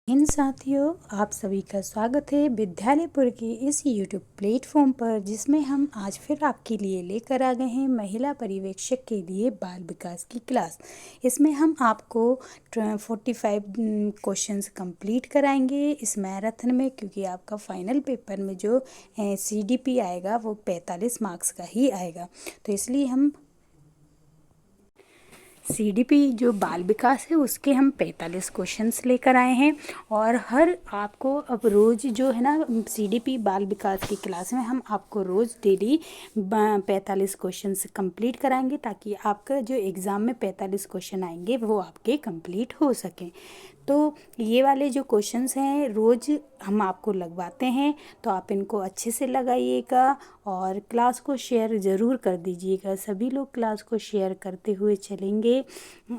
इन साथियों, आप सभी का स्वागत है विद्यालयपुर के इस यूट्यूब प्लेटफॉर्म पर, जिसमें हम आज फिर आपके लिए लेकर आ गए हैं महिला पर्यवेक्षक के लिए बाल विकास की क्लास। इसमें हम आपको 45 क्वेश्चंस कंप्लीट कराएंगे इस मैराथन में, क्योंकि आपका फाइनल पेपर में जो CDP आएगा वो 45 मार्क्स का ही आएगा। तो इसलिए हम CDP जो बाल विकास है उसके हम 45 क्वेश्चंस लेकर आए हैं। और हर आपको अब रोज़ जो है ना CDP बाल विकास की क्लास में हम आपको रोज़ डेली 45 क्वेश्चंस कंप्लीट कराएंगे, ताकि आपका जो एग्ज़ाम में 45 क्वेश्चन आएंगे वो आपके कंप्लीट हो सकें। तो ये वाले जो क्वेश्चंस हैं रोज़ हम आपको लगवाते हैं, तो आप इनको अच्छे से लगाइएगा और क्लास को शेयर ज़रूर कर दीजिएगा। सभी लोग क्लास को शेयर करते हुए चलेंगे।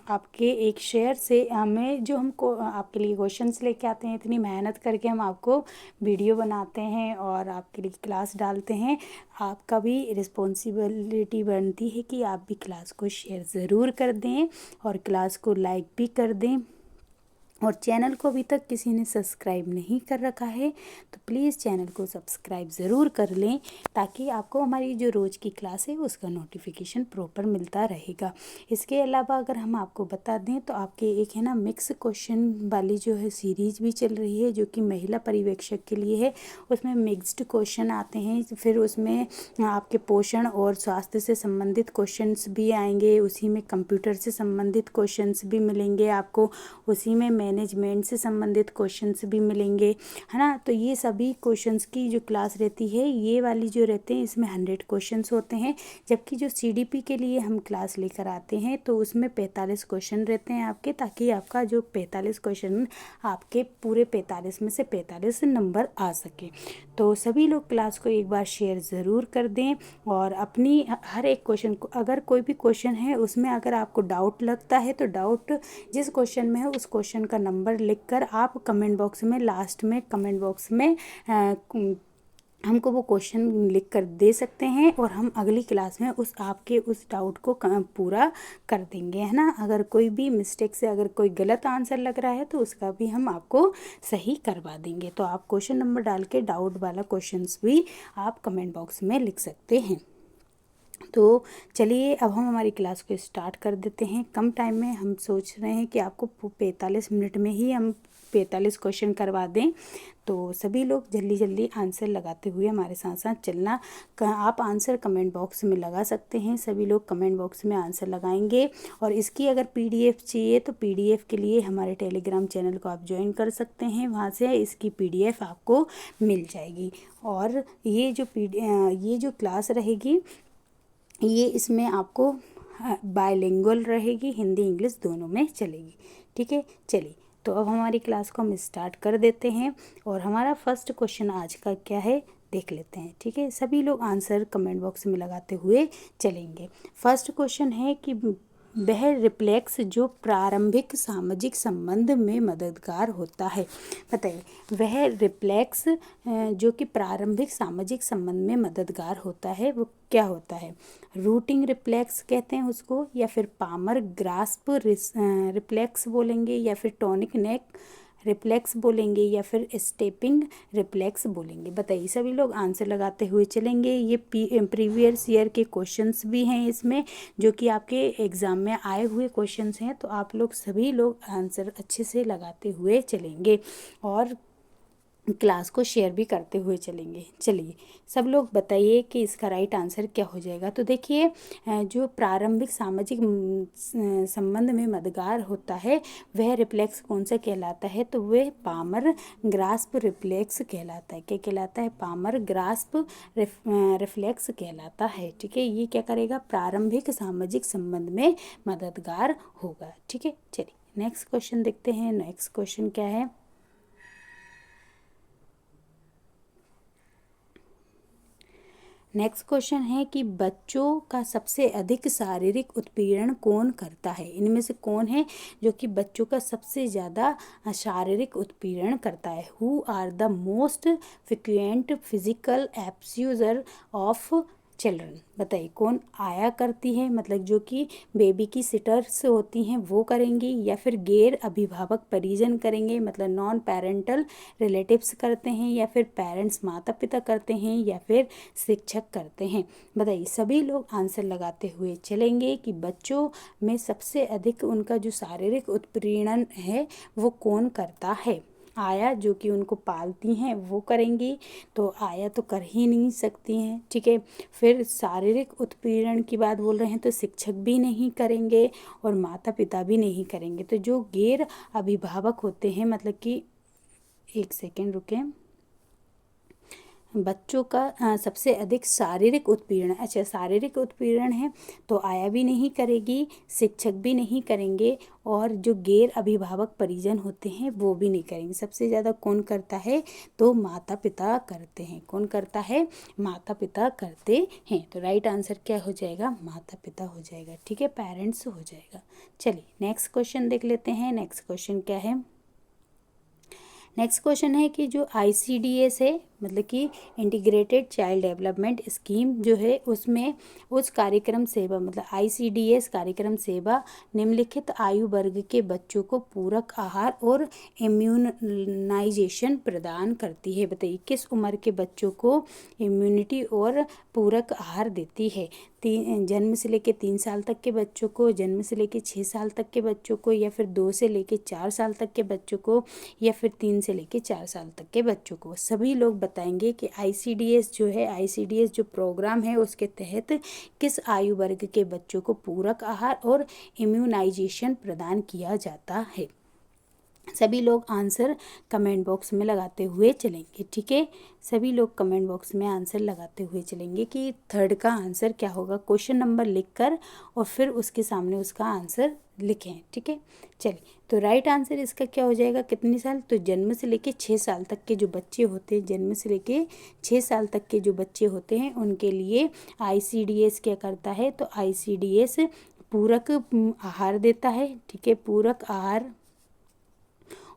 आपके एक शेयर से हमें जो हमको आपके लिए क्वेश्चंस लेके आते हैं, इतनी मेहनत करके हम आपको वीडियो बनाते हैं और आपके लिए क्लास डालते हैं, आपका भी रिस्पॉन्सिबिलिटी बनती है कि आप भी क्लास को शेयर ज़रूर कर दें और क्लास को लाइक भी कर दें। और चैनल को अभी तक किसी ने सब्सक्राइब नहीं कर रखा है तो प्लीज़ चैनल को सब्सक्राइब ज़रूर कर लें, ताकि आपको हमारी जो रोज़ की क्लास है उसका नोटिफिकेशन प्रॉपर मिलता रहेगा। इसके अलावा अगर हम आपको बता दें तो आपके एक है ना मिक्स क्वेश्चन वाली जो है सीरीज़ भी चल रही है, जो कि महिला पर्यवेक्षक के लिए है। उसमें मिक्स्ड क्वेश्चन आते हैं, फिर उसमें आपके पोषण और स्वास्थ्य से संबंधित क्वेश्चंस भी आएंगे, उसी में कंप्यूटर से संबंधित क्वेश्चंस भी मिलेंगे आपको, उसी में मैनेजमेंट से संबंधित क्वेश्चंस भी मिलेंगे, है ना। तो ये सभी क्वेश्चंस की जो क्लास रहती है, ये वाली जो रहते हैं इसमें 100 क्वेश्चंस होते हैं। जबकि जो CDP के लिए हम क्लास लेकर आते हैं तो उसमें 45 क्वेश्चन रहते हैं आपके, ताकि आपका जो 45 क्वेश्चन आपके पूरे 45 में से 45 नंबर आ सके। तो सभी लोग क्लास को एक बार शेयर ज़रूर कर दें और अपनी हर एक क्वेश्चन को, अगर कोई भी क्वेश्चन है उसमें अगर आपको डाउट लगता है तो डाउट जिस क्वेश्चन में है उस क्वेश्चन का नंबर लिखकर आप कमेंट बॉक्स में, लास्ट में कमेंट बॉक्स में हमको वो क्वेश्चन लिख कर दे सकते हैं और हम अगली क्लास में आपके उस डाउट को पूरा कर देंगे, है ना। अगर कोई भी मिस्टेक से अगर कोई गलत आंसर लग रहा है तो उसका भी हम आपको सही करवा देंगे। तो आप क्वेश्चन नंबर डाल के डाउट वाला क्वेश्चंस भी आप कमेंट बॉक्स में लिख सकते हैं। तो चलिए अब हम हमारी क्लास को स्टार्ट कर देते हैं। कम टाइम में हम सोच रहे हैं कि आपको 45 मिनट में ही हम 45 क्वेश्चन करवा दें। तो सभी लोग जल्दी जल्दी आंसर लगाते हुए हमारे साथ साथ चलना। आप आंसर कमेंट बॉक्स में लगा सकते हैं, सभी लोग कमेंट बॉक्स में आंसर लगाएंगे। और इसकी अगर PDF चाहिए तो PDF के लिए हमारे टेलीग्राम चैनल को आप ज्वाइन कर सकते हैं, वहाँ से इसकी PDF आपको मिल जाएगी। और ये जो क्लास रहेगी ये इसमें आपको बायलिंगुअल रहेगी, हिंदी इंग्लिश दोनों में चलेगी। ठीक है, चलिए तो अब हमारी क्लास को हम स्टार्ट कर देते हैं। और हमारा फर्स्ट क्वेश्चन आज का क्या है देख लेते हैं। ठीक है, सभी लोग आंसर कमेंट बॉक्स में लगाते हुए चलेंगे। फर्स्ट क्वेश्चन है कि वह रिफ्लेक्स जो प्रारंभिक सामाजिक संबंध में मददगार होता है। बताइए, वह रिफ्लेक्स जो कि प्रारंभिक सामाजिक संबंध में मददगार होता है वो क्या होता है। रूटिंग रिफ्लेक्स कहते हैं उसको, या फिर पामर ग्रास्प रिफ्लेक्स बोलेंगे, या फिर टॉनिक नेक रिफ्लेक्स बोलेंगे, या फिर स्टेपिंग रिफ्लेक्स बोलेंगे। बताइए, सभी लोग आंसर लगाते हुए चलेंगे। ये प्रीवियस ईयर के क्वेश्चंस भी हैं इसमें, जो कि आपके एग्ज़ाम में आए हुए क्वेश्चंस हैं। तो आप लोग सभी लोग आंसर अच्छे से लगाते हुए चलेंगे और क्लास को शेयर भी करते हुए चलेंगे। चलिए सब लोग बताइए कि इसका राइट आंसर क्या हो जाएगा। तो देखिए, जो प्रारंभिक सामाजिक संबंध में मददगार होता है वह रिफ्लेक्स कौन सा कहलाता है, तो वह पामर ग्रास्प रिफ्लेक्स कहलाता है। क्या कहलाता है? पामर ग्रास्प रिफ्लेक्स कहलाता है। ठीक है, ये क्या करेगा? प्रारंभिक सामाजिक संबंध में मददगार होगा। ठीक है, चलिए नेक्स्ट क्वेश्चन देखते हैं। नेक्स्ट क्वेश्चन क्या है? नेक्स्ट क्वेश्चन है कि बच्चों का सबसे अधिक शारीरिक उत्पीड़न कौन करता है। इनमें से कौन है जो कि बच्चों का सबसे ज़्यादा शारीरिक उत्पीड़न करता है। Who are the most frequent physical abuser of children. बताइए कौन आया करती है, मतलब जो कि बेबी की सिटर्स होती हैं वो करेंगी, या फिर गैर अभिभावक परिजन करेंगे, मतलब नॉन पेरेंटल रिलेटिव्स करते हैं, या फिर पेरेंट्स माता पिता करते हैं, या फिर शिक्षक करते हैं। बताइए सभी लोग आंसर लगाते हुए चलेंगे कि बच्चों में सबसे अधिक उनका जो शारीरिक उत्पीड़न है वो कौन करता है। आया जो कि उनको पालती हैं वो करेंगी, तो आया तो कर ही नहीं सकती हैं, ठीक है। फिर शारीरिक उत्पीड़न की बात बोल रहे हैं तो शिक्षक भी नहीं करेंगे और माता पिता भी नहीं करेंगे। तो जो गैर अभिभावक होते हैं, मतलब कि एक सेकेंड रुकें, बच्चों का सबसे अधिक शारीरिक उत्पीड़न, अच्छा शारीरिक उत्पीड़न है तो आया भी नहीं करेगी, शिक्षक भी नहीं करेंगे, और जो गैर अभिभावक परिजन होते हैं वो भी नहीं करेंगे। सबसे ज़्यादा कौन करता है, तो माता पिता करते हैं। कौन करता है, माता पिता करते हैं। तो राइट आंसर क्या हो जाएगा, माता पिता हो जाएगा, ठीक है, पेरेंट्स हो जाएगा। चलिए नेक्स्ट क्वेश्चन देख लेते हैं। नेक्स्ट क्वेश्चन क्या है, नेक्स्ट क्वेश्चन है कि जो ICDS है, मतलब कि इंटीग्रेटेड चाइल्ड डेवलपमेंट स्कीम जो है, उसमें उस कार्यक्रम सेवा, मतलब ICDS कार्यक्रम सेवा निम्नलिखित आयु वर्ग के बच्चों को पूरक आहार और इम्यूनाइजेशन प्रदान करती है। बताइए किस उम्र के बच्चों को इम्यूनिटी और पूरक आहार देती है। जन्म से लेके 3 साल तक के बच्चों को, जन्म से लेके 6 साल तक के बच्चों को, या फिर 2 से लेके 4 साल तक के बच्चों को, या फिर 3 से लेके 4 साल तक के बच्चों को। सभी लोग बताएंगे कि ICDS जो है, ICDS जो प्रोग्राम है उसके तहत किस आयु वर्ग के बच्चों को पूरक आहार और इम्यूनाइजेशन प्रदान किया जाता है। सभी लोग आंसर कमेंट बॉक्स में लगाते हुए चलेंगे, ठीक है। सभी लोग कमेंट बॉक्स में आंसर लगाते हुए चलेंगे कि थर्ड का आंसर क्या होगा। क्वेश्चन नंबर लिखकर और फिर उसके सामने उसका आंसर लिखें, ठीक है। चलिए तो राइट आंसर इसका क्या हो जाएगा, कितनी साल, तो जन्म से लेके 6 साल तक के जो बच्चे होते हैं, जन्म से लेके 6 साल तक के जो बच्चे होते हैं उनके लिए ICDS क्या करता है, तो ICDS पूरक आहार देता है, ठीक है, पूरक आहार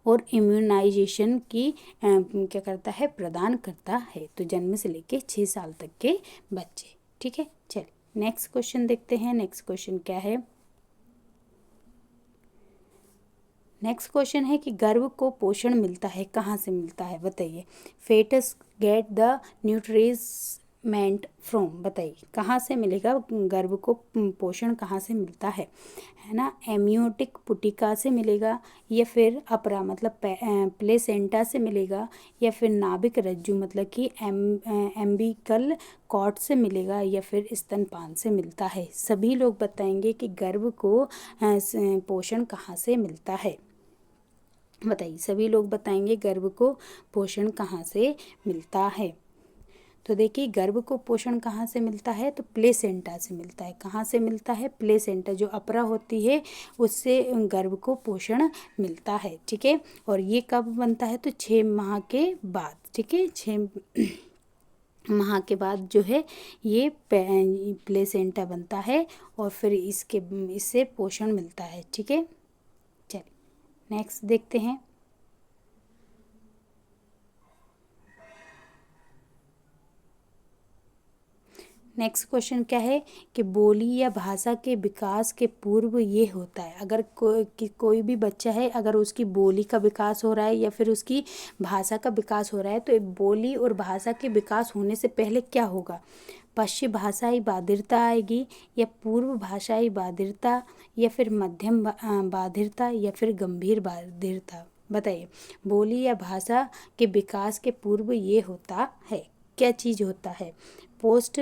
और इम्यूनाइजेशन की क्या करता है, प्रदान करता है। तो जन्म से लेके 6 साल तक के बच्चे, ठीक है। चलिए नेक्स्ट क्वेश्चन देखते हैं। नेक्स्ट क्वेश्चन क्या है, नेक्स्ट क्वेश्चन है कि गर्भ को पोषण मिलता है, कहाँ से मिलता है। बताइए फेटस गेट द न्यूट्रिशमेंट फ्रॉम। बताइए कहाँ से मिलेगा, गर्भ को पोषण कहाँ से मिलता है ना। एम्नियोटिक पुटिका से मिलेगा, या फिर अपरा मतलब प्लेसेंटा से मिलेगा, या फिर नाभिक रज्जु मतलब कि एम्बिकल कॉर्ड से मिलेगा, या फिर स्तनपान से मिलता है। सभी लोग बताएंगे कि गर्भ को पोषण कहाँ से मिलता है। बताइए सभी लोग बताएंगे गर्भ को पोषण कहाँ से मिलता है। तो देखिए गर्भ को पोषण कहाँ से मिलता है, तो प्लेसेंटा से मिलता है। कहाँ से मिलता है, प्लेसेंटा जो अपरा होती है उससे गर्भ को पोषण मिलता है, ठीक है। और ये कब बनता है, तो 6 माह के बाद, ठीक है, 6 माह के बाद जो है ये प्लेसेंटा बनता है और फिर इससे पोषण मिलता है, ठीक है। चलिए नेक्स्ट देखते हैं। नेक्स्ट क्वेश्चन क्या है कि बोली या भाषा के विकास के पूर्व ये होता है। अगर कोई भी बच्चा है, अगर उसकी बोली का विकास हो रहा है या फिर उसकी भाषा का विकास हो रहा है, तो बोली और भाषा के विकास होने से पहले क्या होगा, पश्चिम भाषाई बाधिरता आएगी, या पूर्व भाषाई बाधिरता, या फिर मध्यम बाधिरता, या फिर गंभीर बाधिरता। बताइए बोली या भाषा के विकास के पूर्व ये होता है, क्या चीज़ होता है, पोस्ट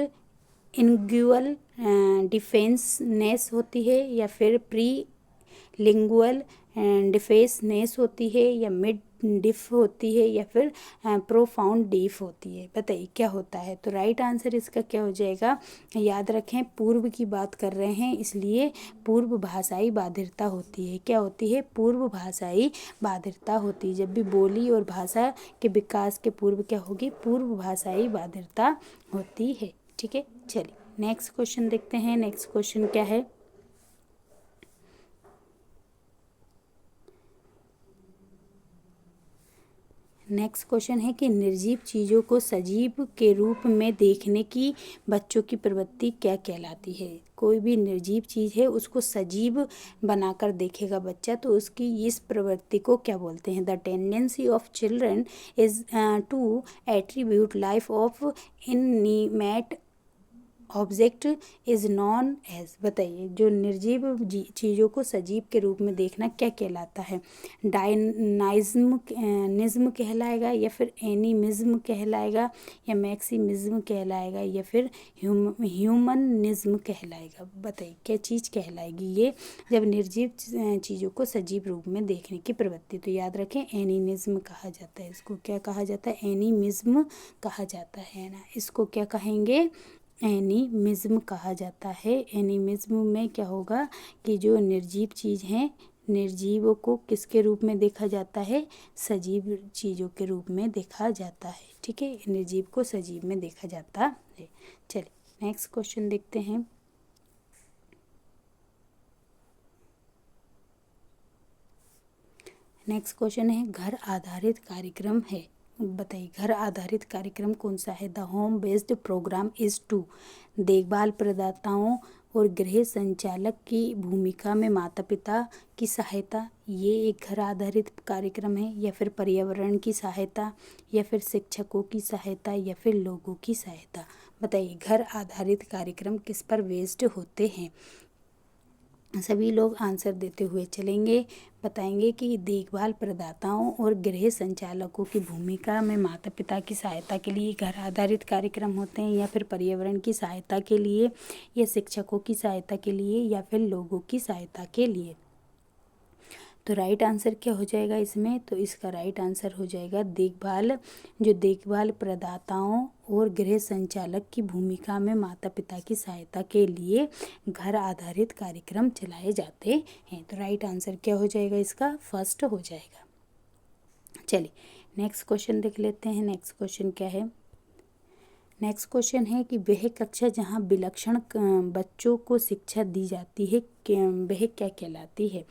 इनग्युअल डिफेंसनेस होती है, या फिर प्री लिंगुअल डिफेंसनेस होती है, या मिड डिफ होती है, या फिर प्रोफाउंड डिफ होती है। बताइए क्या होता है। तो राइट आंसर इसका क्या हो जाएगा, याद रखें पूर्व की बात कर रहे हैं इसलिए पूर्व भाषाई बाधिरता होती है। क्या होती है, पूर्व भाषाई बाधिरता होती है। जब भी बोली और भाषा के विकास के पूर्व क्या होगी, पूर्व भाषाई बाधिरता होती है, ठीक है। चलिए नेक्स्ट क्वेश्चन देखते हैं। नेक्स्ट क्वेश्चन क्या है, नेक्स्ट क्वेश्चन है कि निर्जीव चीज़ों को सजीव के रूप में देखने की बच्चों की प्रवृत्ति क्या कहलाती है। कोई भी निर्जीव चीज़ है उसको सजीव बनाकर देखेगा बच्चा तो उसकी इस प्रवृत्ति को क्या बोलते हैं। The tendency of children is to attribute life of inanimate object is known as. बताइए जो निर्जीव चीज़ों को सजीव के रूप में देखना क्या कहलाता है। डायनाइज्म निज्म कहलाएगा या फिर एनिमिज्म कहलाएगा या मैक्सिमिज्म कहलाएगा या फिर ह्यूमनिज्म कहलाएगा। बताइए क्या चीज़ कहलाएगी ये जब निर्जीव चीज़ों को सजीव रूप में देखने की प्रवृत्ति। तो याद रखें एनिमिज्म कहा जाता है। इसको क्या कहा जाता है, एनिमिज्म कहा जाता है ना। इसको क्या कहेंगे, एनिमिज्म कहा जाता है। एनिमिज्म में क्या होगा कि जो निर्जीव चीज़ हैं निर्जीवों को किसके रूप में देखा जाता है, सजीव चीज़ों के रूप में देखा जाता है। ठीक है, निर्जीव को सजीव में देखा जाता है। चलिए नेक्स्ट क्वेश्चन देखते हैं। नेक्स्ट क्वेश्चन है घर आधारित कार्यक्रम है। बताइए घर आधारित कार्यक्रम कौन सा है। The home based program is to देखभाल प्रदाताओं और गृह संचालक की भूमिका में माता पिता की सहायता, ये एक घर आधारित कार्यक्रम है, या फिर पर्यावरण की सहायता या फिर शिक्षकों की सहायता या फिर लोगों की सहायता। बताइए घर आधारित कार्यक्रम किस पर बेस्ड होते हैं। सभी लोग आंसर देते हुए चलेंगे। बताएंगे कि देखभाल प्रदाताओं और गृह संचालकों की भूमिका में माता पिता की सहायता के लिए घर आधारित कार्यक्रम होते हैं, या फिर पर्यावरण की सहायता के लिए, या शिक्षकों की सहायता के लिए, या फिर लोगों की सहायता के लिए। तो राइट आंसर क्या हो जाएगा इसमें, तो इसका राइट आंसर हो जाएगा देखभाल, जो देखभाल प्रदाताओं और गृह संचालक की भूमिका में माता पिता की सहायता के लिए घर आधारित कार्यक्रम चलाए जाते हैं। तो राइट आंसर क्या हो जाएगा इसका, फर्स्ट हो जाएगा। चलिए नेक्स्ट क्वेश्चन देख लेते हैं। नेक्स्ट क्वेश्चन क्या है। नेक्स्ट क्वेश्चन है कि वह कक्षा जहाँ विलक्षण बच्चों को शिक्षा दी जाती है वह क्या कहलाती है।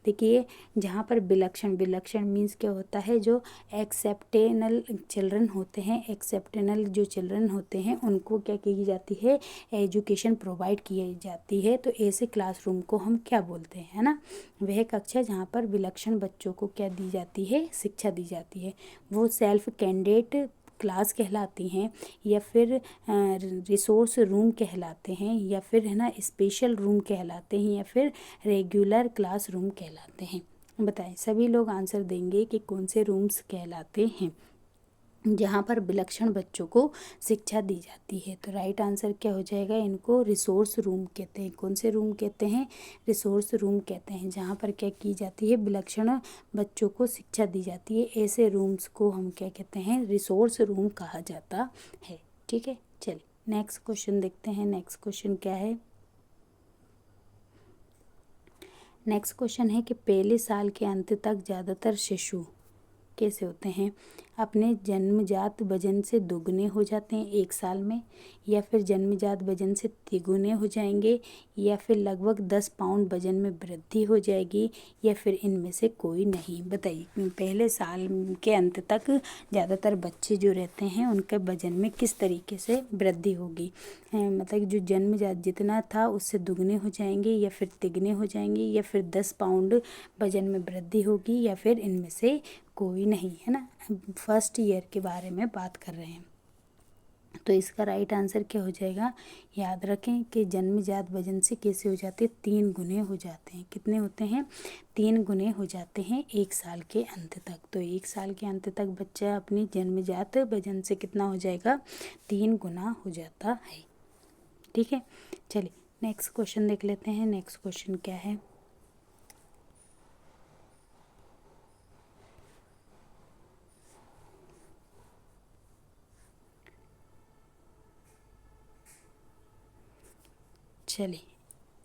देखिए जहाँ पर विलक्षण मीन्स क्या होता है, जो एक्सेप्टेनल चिल्ड्रन होते हैं, एक्सेप्टेनल जो चिल्ड्रन होते हैं उनको क्या की जाती है, एजुकेशन प्रोवाइड की जाती है। तो ऐसे क्लासरूम को हम क्या बोलते हैं, है ना। वह कक्षा जहाँ पर विलक्षण बच्चों को क्या दी जाती है, शिक्षा दी जाती है, वो सेल्फ कैंडिडेट क्लास कहलाती हैं, या फिर रिसोर्स रूम कहलाते हैं, या फिर है ना स्पेशल रूम कहलाते हैं, या फिर रेगुलर क्लास रूम कहलाते हैं। बताएं सभी लोग आंसर देंगे कि कौन से रूम्स कहलाते हैं जहाँ पर विलक्षण बच्चों को शिक्षा दी जाती है। तो राइट आंसर क्या हो जाएगा, इनको रिसोर्स रूम कहते हैं। कौन से रूम कहते हैं, रिसोर्स रूम कहते हैं, जहाँ पर क्या की जाती है, विलक्षण बच्चों को शिक्षा दी जाती है। ऐसे रूम्स को हम क्या कहते हैं, रिसोर्स रूम कहा जाता है। ठीक है, चलिए नेक्स्ट क्वेश्चन देखते हैं। नेक्स्ट क्वेश्चन क्या है। नेक्स्ट क्वेश्चन है कि पहले साल के अंत तक ज़्यादातर शिशु कैसे होते हैं, अपने जन्मजात वजन से दोगुने हो जाते हैं 1 साल में, या फिर जन्मजात वजन से तिगुने हो जाएंगे, या फिर लगभग 10 पाउंड वजन में वृद्धि हो जाएगी, या फिर इनमें से कोई नहीं। बताइए पहले साल के अंत तक ज़्यादातर बच्चे जो रहते हैं उनके वजन में किस तरीके से वृद्धि होगी। मतलब जो जन्मजात जितना था उससे दुगने हो जाएंगे, या फिर तिगने हो जाएंगे, या फिर 10 पाउंड वजन में वृद्धि होगी, या फिर इनमें से कोई नहीं, है ना। फर्स्ट ईयर के बारे में बात कर रहे हैं। तो इसका राइट आंसर क्या हो जाएगा, याद रखें कि जन्मजात वजन से कैसे हो जाते हैं, 3 गुने हो जाते हैं। कितने होते हैं, 3 गुने हो जाते हैं 1 साल के अंत तक। तो 1 साल के अंत तक बच्चा अपनी जन्मजात वजन से कितना हो जाएगा, 3 गुना हो जाता है। ठीक है, चलिए नेक्स्ट क्वेश्चन देख लेते हैं। नेक्स्ट क्वेश्चन क्या है। चलिए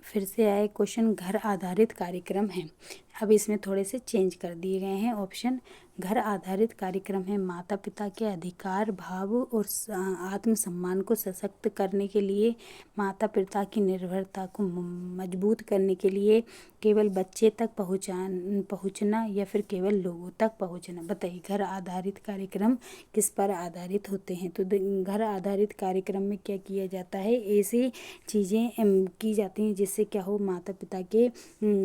फिर से आए क्वेश्चन, घर आधारित कार्यक्रम है। अब इसमें थोड़े से चेंज कर दिए गए हैं ऑप्शन। घर आधारित कार्यक्रम है माता पिता के अधिकार भाव और आत्मसम्मान को सशक्त करने के लिए, माता पिता की निर्भरता को मजबूत करने के लिए, केवल बच्चे तक पहुंचना या फिर केवल लोगों तक पहुंचना। बताइए घर आधारित कार्यक्रम किस पर आधारित होते हैं? तो घर आधारित कार्यक्रम में क्या किया जाता है, ऐसी चीज़ें की जाती हैं जिससे क्या हो, माता पिता के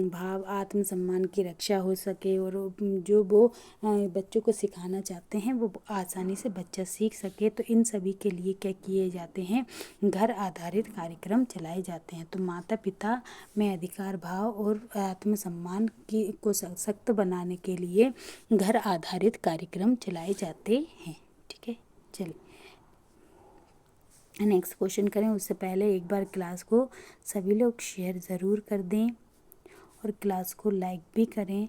भाव आत्मसम्मान की रक्षा हो सके और जो वो बच्चों को सिखाना चाहते हैं वो आसानी से बच्चा सीख सके। तो इन सभी के लिए क्या किए जाते हैं, घर आधारित कार्यक्रम चलाए जाते हैं। तो माता पिता में अधिकार भाव और आत्मसम्मान की को सशक्त बनाने के लिए घर आधारित कार्यक्रम चलाए जाते हैं। ठीक है, चलिए नेक्स्ट क्वेश्चन करें। उससे पहले एक बार क्लास को सभी लोग शेयर ज़रूर कर दें और क्लास को लाइक भी करें,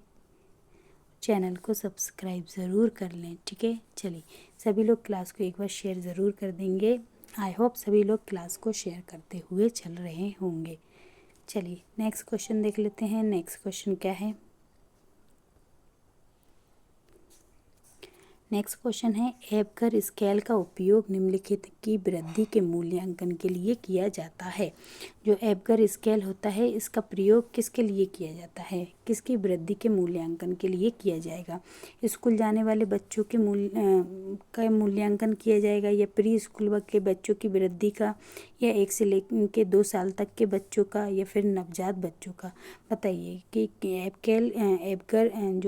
चैनल को सब्सक्राइब ज़रूर कर लें। ठीक है, चलिए सभी लोग क्लास को एक बार शेयर ज़रूर कर देंगे। आई होप सभी लोग क्लास को शेयर करते हुए चल रहे होंगे। चलिए नेक्स्ट क्वेश्चन देख लेते हैं। नेक्स्ट क्वेश्चन क्या है? नेक्स्ट क्वेश्चन है एबगर स्केल का उपयोग निम्नलिखित की वृद्धि के मूल्यांकन के लिए किया जाता है। जो एबगर स्केल होता है इसका प्रयोग किसके लिए किया जाता है, किसकी वृद्धि के मूल्यांकन के लिए किया जाएगा? स्कूल जाने वाले बच्चों के का मूल्यांकन किया जाएगा, या प्री स्कूल के बच्चों की वृद्धि का, या 1 से लेकर 2 साल तक के बच्चों का, या फिर नवजात बच्चों का? बताइए कि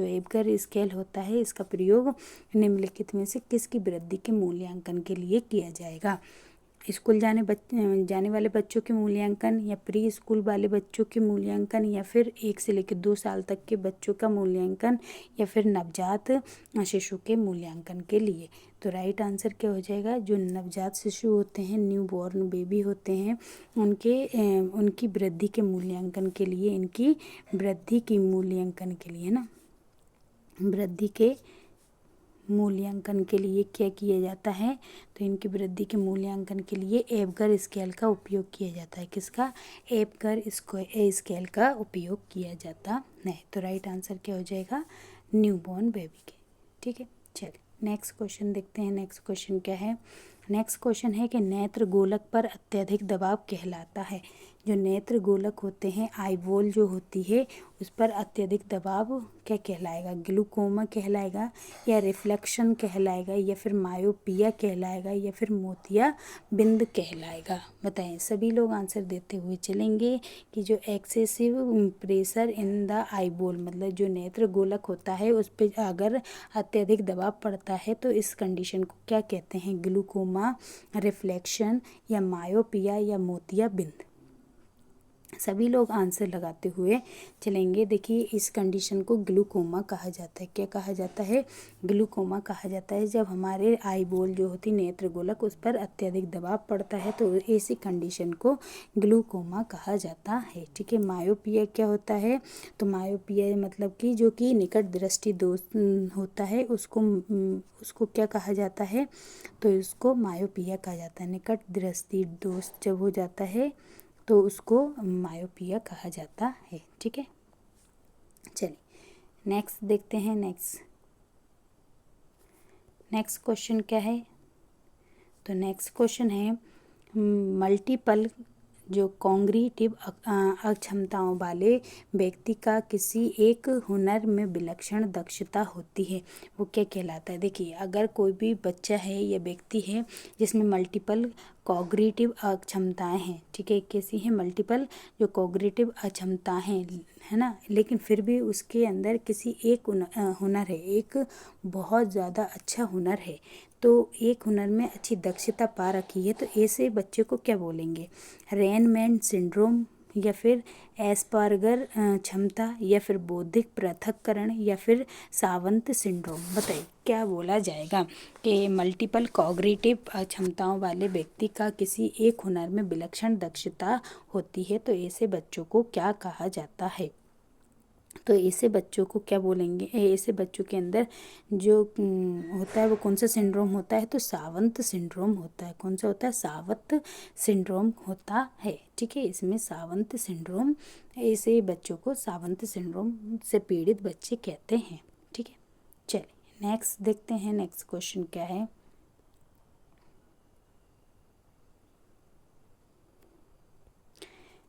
एबगर स्केल होता है इसका प्रयोग निम्नलिखित में से किसकी वृद्धि के मूल्यांकन के लिए किया जाएगा? स्कूल जाने वाले बच्चों के मूल्यांकन, या प्री स्कूल वाले बच्चों के मूल्यांकन, या फिर 1 से लेकर 2 साल तक के बच्चों का मूल्यांकन, या फिर नवजात शिशु के मूल्यांकन के लिए? तो राइट आंसर क्या हो जाएगा? जो नवजात शिशु होते हैं, न्यू बॉर्न बेबी होते हैं, उनकी वृद्धि के मूल्यांकन के लिए, इनकी वृद्धि की मूल्यांकन के लिए ना, वृद्धि के मूल्यांकन के लिए क्या किया जाता है? तो इनकी वृद्धि के मूल्यांकन के लिए एबगर स्केल का उपयोग किया जाता है। किसका? एबगर स्केल का उपयोग किया जाता है। तो राइट आंसर क्या हो जाएगा? न्यूबॉर्न बेबी के। ठीक है, चलिए नेक्स्ट क्वेश्चन देखते हैं। नेक्स्ट क्वेश्चन क्या है? नेक्स्ट क्वेश्चन है कि नेत्र गोलक पर अत्यधिक दबाव कहलाता है। जो नेत्र गोलक होते हैं, आईबॉल जो होती है, उस पर अत्यधिक दबाव क्या कहलाएगा? ग्लूकोमा कहलाएगा, या रिफ्लेक्शन कहलाएगा, या फिर मायोपिया कहलाएगा, या फिर मोतिया बिंद कहलाएगा? बताएं, सभी लोग आंसर देते हुए चलेंगे कि जो excessive pressure in the eyeball, मतलब जो नेत्र गोलक होता है उस पर अगर अत्यधिक दबाव पड़ता है तो इस कंडीशन को क्या कहते हैं? ग्लूकोमा, रिफ्लेक्शन, या मायोपिया, या मोतिया बिंद? सभी लोग आंसर लगाते हुए चलेंगे। देखिए इस कंडीशन को ग्लूकोमा कहा जाता है। क्या कहा जाता है? ग्लूकोमा कहा जाता है। जब हमारे आईबॉल जो होती नेत्र गोलक उस पर अत्यधिक दबाव पड़ता है तो ऐसी कंडीशन को ग्लूकोमा कहा जाता है। ठीक है, मायोपिया क्या होता है? तो मायोपिया मतलब कि जो कि निकट दृष्टि दोष होता है उसको क्या कहा जाता है? तो इसको मायोपिया कहा जाता है। निकट दृष्टि दोष जब हो जाता है तो उसको मायोपिया कहा जाता है। ठीक है, चलिए नेक्स्ट देखते हैं। नेक्स्ट क्वेश्चन क्या है? तो नेक्स्ट क्वेश्चन है मल्टीपल जो कॉग्निटिव अक्षमताओं वाले व्यक्ति का किसी एक हुनर में विलक्षण दक्षता होती है, वो क्या कहलाता है? देखिए अगर कोई भी बच्चा है या व्यक्ति है जिसमें मल्टीपल कॉग्निटिव अक्षमताएं हैं, ठीक है, कैसी हैं? मल्टीपल जो कॉग्निटिव अक्षमताएं हैं, है ना, लेकिन फिर भी उसके अंदर किसी एक हुनर है, एक बहुत ज़्यादा अच्छा हुनर है, तो एक हुनर में अच्छी दक्षता पा रखी है, तो ऐसे बच्चे को क्या बोलेंगे? रेनमैन सिंड्रोम, या फिर एस्पर्गर क्षमता, या फिर बौद्धिक पृथक्करण, या फिर सावंत सिंड्रोम? बताइए क्या बोला जाएगा कि मल्टीपल कॉग्निटिव क्षमताओं वाले व्यक्ति का किसी एक हुनर में विलक्षण दक्षता होती है, तो ऐसे बच्चों को क्या कहा जाता है? तो ऐसे बच्चों को क्या बोलेंगे, ऐसे बच्चों के अंदर जो होता है वो कौन सा सिंड्रोम होता है, तो सावंत सिंड्रोम होता है। कौन सा होता है, सावंत सिंड्रोम होता है। ठीक है, इसमें सावंत सिंड्रोम, ऐसे बच्चों को सावंत सिंड्रोम से पीड़ित बच्चे कहते हैं। ठीक है, चलिए नेक्स्ट देखते हैं, नेक्स्ट क्वेश्चन क्या है।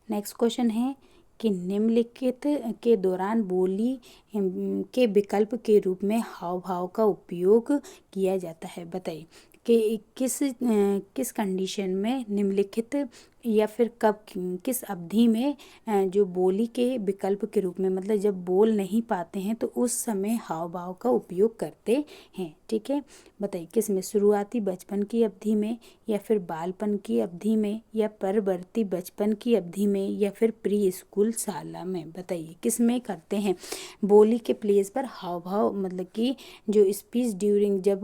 नेक्स्ट क्वेश्चन है कि निम्नलिखित के दौरान बोली के विकल्प के रूप में हाव भाव का उपयोग किया जाता है। बताइए कि किस कंडीशन में निम्नलिखित या फिर कब, किस अवधि में जो बोली के विकल्प के रूप में, मतलब जब बोल नहीं पाते हैं तो उस समय हाव भाव का उपयोग करते हैं। ठीक है, बताइए किस में, शुरुआती बचपन की अवधि में, या फिर बालपन की अवधि में, या परवर्ती बचपन की अवधि में, या फिर प्री स्कूल शाला में। बताइए किस में करते हैं। बोली के प्लेस पर हाव भाव, मतलब कि जो स्पीच ड्यूरिंग, जब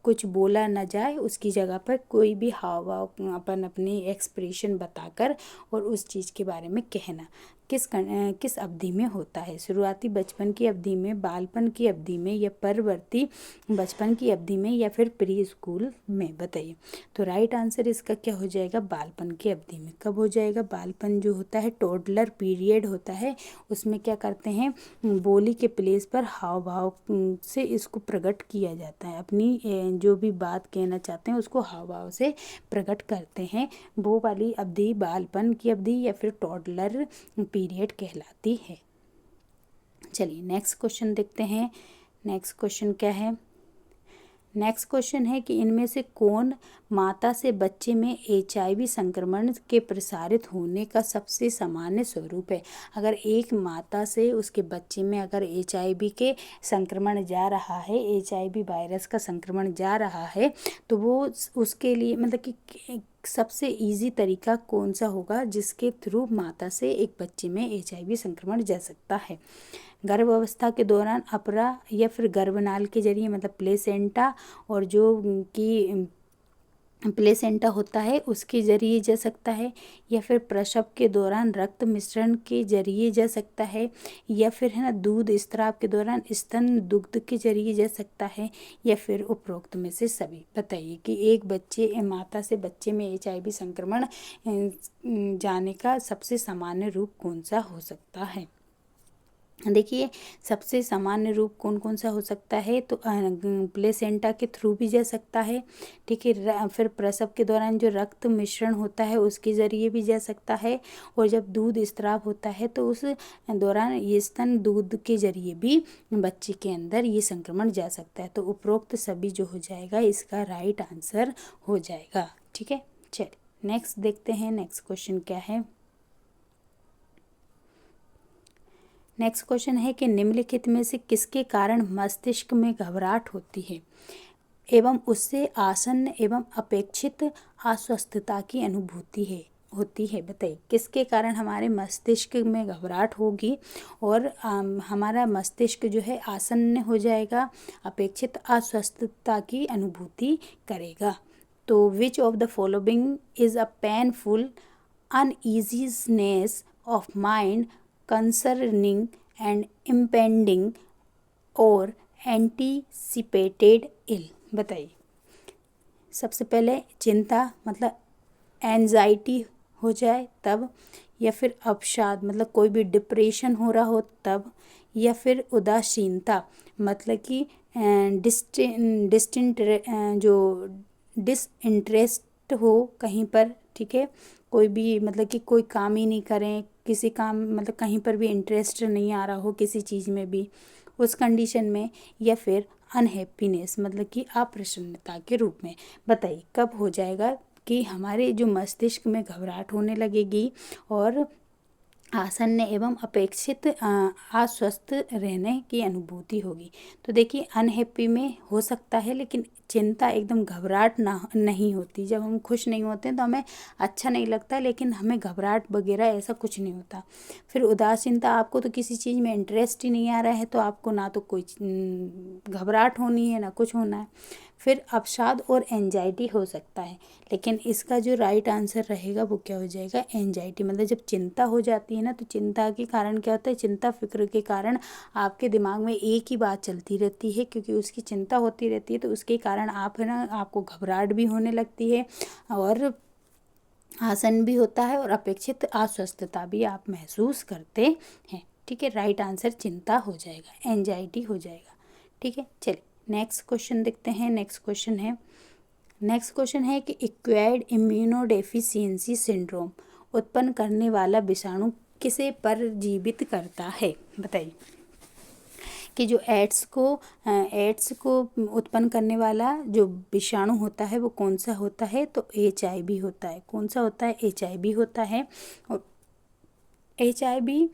कुछ बोला ना जाए उसकी जगह पर कोई भी हाव भाव अपन अपनी एक्सप्रेशन बताकर और उस चीज़ के बारे में कहना किस अवधि में होता है। शुरुआती बचपन की अवधि में, बालपन की अवधि में, या परवर्ती बचपन की अवधि में, या फिर प्री स्कूल में। बताइए, तो राइट आंसर इसका क्या हो जाएगा, बालपन की अवधि में। कब हो जाएगा, बालपन जो होता है टोडलर पीरियड होता है, उसमें क्या करते हैं, बोली के प्लेस पर हाव भाव से इसको प्रकट किया जाता है। अपनी जो भी बात कहना चाहते हैं उसको हाव भाव से प्रकट करते हैं। वो वाली अवधि बालपन की अवधि या फिर टोडलर पीरियड कहलाती है। चलिए नेक्स्ट क्वेश्चन देखते हैं। नेक्स्ट क्वेश्चन क्या है। नेक्स्ट क्वेश्चन है कि इनमें से कौन माता से बच्चे में HIV संक्रमण के प्रसारित होने का सबसे सामान्य स्वरूप है। अगर एक माता से उसके बच्चे में अगर HIV के संक्रमण जा रहा है, HIV वायरस का संक्रमण जा रहा है, तो वो उसके लिए मतलब कि सबसे इजी तरीका कौन सा होगा जिसके थ्रू माता से एक बच्चे में HIV संक्रमण जा सकता है। गर्भ अवस्था के दौरान अपरा या फिर गर्भनाल के जरिए, मतलब प्लेसेंटा, और जो कि प्लेसेंटा होता है उसके जरिए जा सकता है, या फिर प्रसव के दौरान रक्त मिश्रण के जरिए जा सकता है, या फिर है ना दूध स्त्राव के दौरान स्तन दुग्ध के जरिए जा सकता है, या फिर उपरोक्त में से सभी। बताइए कि एक बच्चे माता से बच्चे में HIV संक्रमण जाने का सबसे सामान्य रूप कौन सा हो सकता है। देखिए सबसे सामान्य रूप कौन कौन सा हो सकता है, तो प्लेसेंटा के थ्रू भी जा सकता है। ठीक है, फिर प्रसव के दौरान जो रक्त मिश्रण होता है उसके ज़रिए भी जा सकता है, और जब दूध स्त्राव होता है तो उस दौरान ये स्तन दूध के जरिए भी बच्चे के अंदर ये संक्रमण जा सकता है। तो उपरोक्त सभी जो हो जाएगा इसका राइट आंसर हो जाएगा। ठीक है, चलिए नेक्स्ट देखते हैं, नेक्स्ट क्वेश्चन क्या है। नेक्स्ट क्वेश्चन है कि निम्नलिखित में से किसके कारण मस्तिष्क में घबराहट होती है एवं उससे आसन्न एवं अपेक्षित अस्वस्थता की अनुभूति होती है। बताइए किसके कारण हमारे मस्तिष्क में घबराहट होगी और हमारा मस्तिष्क जो है आसन्न हो जाएगा, अपेक्षित अस्वस्थता की अनुभूति करेगा। तो which of the following is a painful uneasiness of mind concerning and impending और anticipated ill। बताइए सबसे पहले चिंता मतलब एंजाइटी हो जाए तब, या फिर अवसाद मतलब कोई भी डिप्रेशन हो रहा हो तब, या फिर उदासीनता मतलब कि डिस्टिंट जो डिसइंटरेस्ट हो कहीं पर। ठीक है, कोई भी मतलब कि कोई काम ही नहीं करें, किसी काम मतलब कहीं पर भी इंटरेस्ट नहीं आ रहा हो किसी चीज़ में भी, उस कंडीशन में, या फिर अनहैप्पीनेस मतलब कि अप्रसन्नता के रूप में। बताइए कब हो जाएगा कि हमारे जो मस्तिष्क में घबराहट होने लगेगी और आसन्न एवं अपेक्षित अस्वस्थ रहने की अनुभूति होगी। तो देखिए अनहैप्पी में हो सकता है, लेकिन चिंता एकदम घबराहट नहीं होती। जब हम खुश नहीं होते हैं तो हमें अच्छा नहीं लगता, लेकिन हमें घबराहट वगैरह ऐसा कुछ नहीं होता। फिर उदासीनता, आपको तो किसी चीज़ में इंटरेस्ट ही नहीं आ रहा है तो आपको ना तो कोई घबराहट होनी है ना कुछ होना है। फिर अवसाद और एंजाइटी हो सकता है। लेकिन इसका जो राइट आंसर रहेगा वो क्या हो जाएगा, एंजाइटी। मतलब जब चिंता हो जाती है ना, तो चिंता के कारण क्या होता है, चिंता फिक्र के कारण आपके दिमाग में एक ही बात चलती रहती है, क्योंकि उसकी चिंता होती रहती है, तो उसके कारण आप है ना, आपको घबराहट भी होने लगती है और आसन भी होता है और अपेक्षित अस्वस्थता भी आप महसूस करते हैं। ठीक है, राइट आंसर चिंता हो जाएगा, एंजाइटी हो जाएगा। ठीक है, चलिए नेक्स्ट क्वेश्चन देखते हैं। नेक्स्ट क्वेश्चन है कि एक्वायर्ड इम्यूनोडेफिशिएंसी सिंड्रोम उत्पन्न करने वाला विषाणु किसे परजीवित करता है, बताइए। कि जो एड्स को उत्पन्न करने वाला जो विषाणु होता है वो कौन सा होता है, तो HIV होता है। कौन सा होता है, HIV होता है। और HIV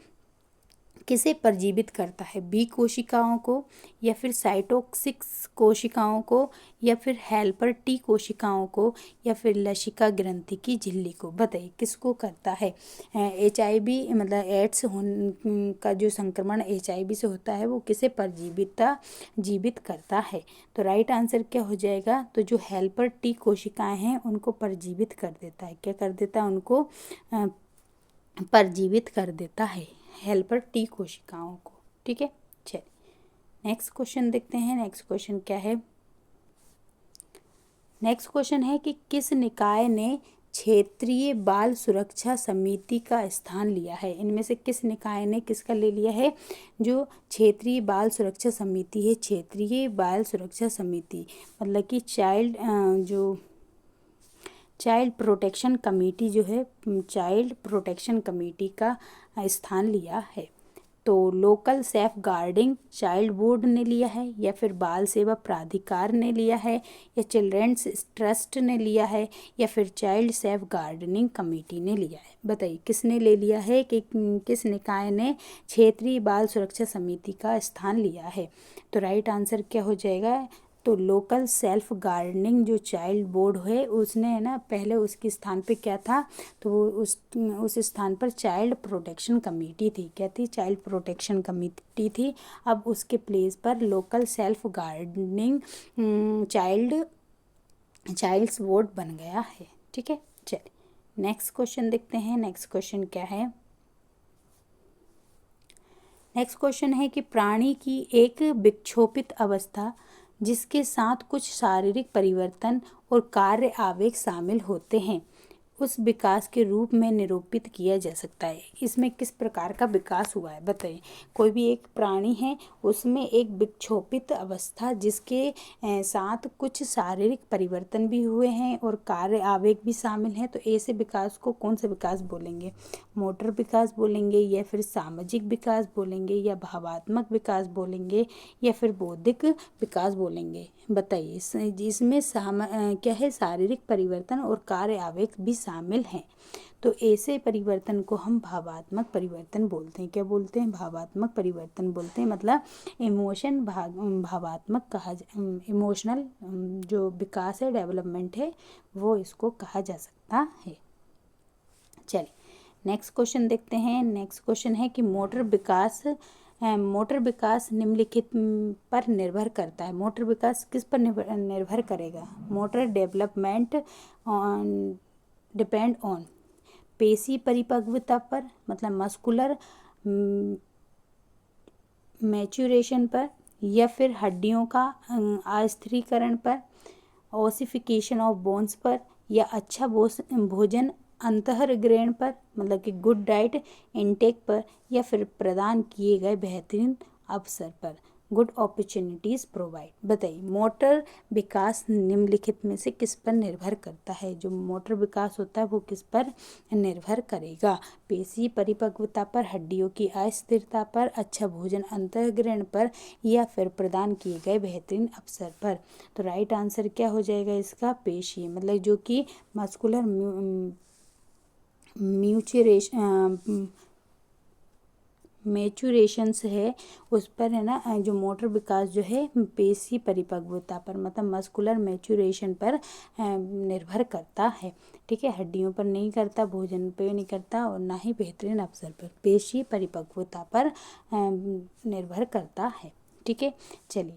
किसे परजीवित करता है, बी कोशिकाओं को, या फिर साइटोक्सिक्स कोशिकाओं को, या फिर हेल्पर टी कोशिकाओं को, या फिर लसिका ग्रंथि की झिल्ली को, बताइए किसको करता है। HIV मतलब एड्स का जो संक्रमण HIV से होता है वो किसे जीवित करता है। तो राइट आंसर क्या हो जाएगा, तो जो हेल्पर टी कोशिकाएं हैं उनको परजीवित कर देता है। क्या कर देता है, उनको परजीवित कर देता है, हेल्पर टी कोशिकाओं को। ठीक है, चलिए नेक्स्ट क्वेश्चन देखते हैं। नेक्स्ट क्वेश्चन क्या है, नेक्स्ट क्वेश्चन है कि किस निकाय ने क्षेत्रीय बाल सुरक्षा समिति का स्थान लिया है। इनमें से किस निकाय ने किसका ले लिया है, जो क्षेत्रीय बाल सुरक्षा समिति है। क्षेत्रीय बाल सुरक्षा समिति मतलब कि चाइल्ड प्रोटेक्शन कमेटी जो है, चाइल्ड प्रोटेक्शन कमेटी का स्थान लिया है। तो local safeguarding child board ने लिया है, या फिर बाल सेवा प्राधिकार ने लिया है, या चिल्ड्रंस ट्रस्ट ने लिया है, या फिर चाइल्ड सेफ गार्डनिंग कमेटी ने लिया है। बताइए किसने ले लिया है, कि किस निकाय ने क्षेत्रीय बाल सुरक्षा समिति का स्थान लिया है। तो राइट आंसर क्या हो जाएगा, तो लोकल सेल्फ गार्डनिंग जो चाइल्ड बोर्ड है उसने है ना, पहले उसके स्थान पे क्या था, तो वो उस स्थान पर चाइल्ड प्रोटेक्शन कमेटी थी। क्या थी, चाइल्ड प्रोटेक्शन कमेटी थी। अब उसके प्लेस पर local self gardening child's board बन गया है। ठीक है, चलिए नेक्स्ट क्वेश्चन देखते हैं। नेक्स्ट क्वेश्चन क्या है, नेक्स्ट क्वेश्चन है कि प्राणी की एक विक्षोभित अवस्था जिसके साथ कुछ शारीरिक परिवर्तन और कार्य आवेग शामिल होते हैं उस विकास के रूप में निरूपित किया जा सकता है। इसमें किस प्रकार का विकास हुआ है, बताइए। कोई भी एक प्राणी है, उसमें एक विक्षोभित अवस्था जिसके साथ कुछ शारीरिक परिवर्तन भी हुए हैं और कार्य आवेग भी शामिल हैं, तो ऐसे विकास को कौन सा विकास बोलेंगे, मोटर विकास बोलेंगे, या फिर सामाजिक विकास बोलेंगे, या भावात्मक विकास बोलेंगे, या फिर बौद्धिक विकास बोलेंगे। बताइए जिसमें क्या है, शारीरिक परिवर्तन और कार्य आवेग भी शामिल हैं। तो ऐसे परिवर्तन को हम भावात्मक परिवर्तन बोलते हैं। क्या बोलते हैं, भावात्मक परिवर्तन बोलते हैं। मतलब भावात्मक इमोशनल जो विकास है, डेवलपमेंट है, वो इसको कहा जा सकता है। चलिए नेक्स्ट क्वेश्चन देखते हैं। नेक्स्ट क्वेश्चन है कि मोटर विकास निम्नलिखित पर निर्भर करता है। मोटर विकास किस पर निर्भर करेगा, मोटर डेवलपमेंट डिपेंड ऑन पेशी परिपक्वता पर, मतलब मस्कुलर मैच्योरेशन पर, या फिर हड्डियों का अस्थिरीकरण पर, ओसिफिकेशन ऑफ बोन्स पर, या अच्छा भोजन अंतःग्रहण पर, मतलब कि गुड डाइट इनटेक पर, या फिर प्रदान किए गए बेहतरीन अवसर पर, गुड अपॉर्चुनिटीज़ प्रोवाइड। बताइए मोटर विकास निम्नलिखित में से किस पर निर्भर करता है। जो मोटर विकास होता है वो किस पर निर्भर करेगा, पेशी परिपक्वता पर, हड्डियों की अस्थिरता पर, अच्छा भोजन अंतःग्रहण पर, या फिर प्रदान किए गए बेहतरीन अवसर पर। तो राइट आंसर क्या हो जाएगा इसका, पेशी, मतलब जो कि मस्कुलर मैच्योरेशंस है उस पर है ना, जो मोटर विकास जो है पेशी परिपक्वता पर, मतलब मस्कुलर मैच्योरेशन पर निर्भर करता है। ठीक है, हड्डियों पर नहीं करता, भोजन पे नहीं करता, और ना ही बेहतरीन अवसर पर, पेशी परिपक्वता पर निर्भर करता है। ठीक है, चलिए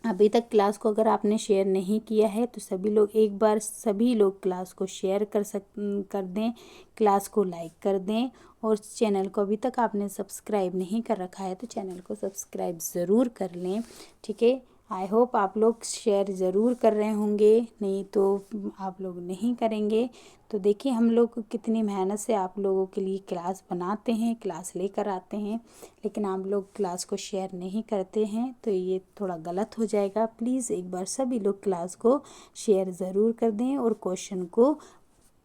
अभी तक क्लास को अगर आपने शेयर नहीं किया है तो सभी लोग एक बार सभी लोग क्लास को शेयर कर दें, क्लास को लाइक कर दें, और चैनल को अभी तक आपने सब्सक्राइब नहीं कर रखा है तो चैनल को सब्सक्राइब ज़रूर कर लें। ठीक है, आई होप आप लोग शेयर ज़रूर कर रहे होंगे, नहीं तो आप लोग नहीं करेंगे। तो देखिए हम लोग कितनी मेहनत से आप लोगों के लिए क्लास बनाते हैं, क्लास लेकर आते हैं, लेकिन आप लोग क्लास को शेयर नहीं करते हैं तो ये थोड़ा गलत हो जाएगा। प्लीज़ एक बार सभी लोग क्लास को शेयर ज़रूर कर दें और क्वेश्चन को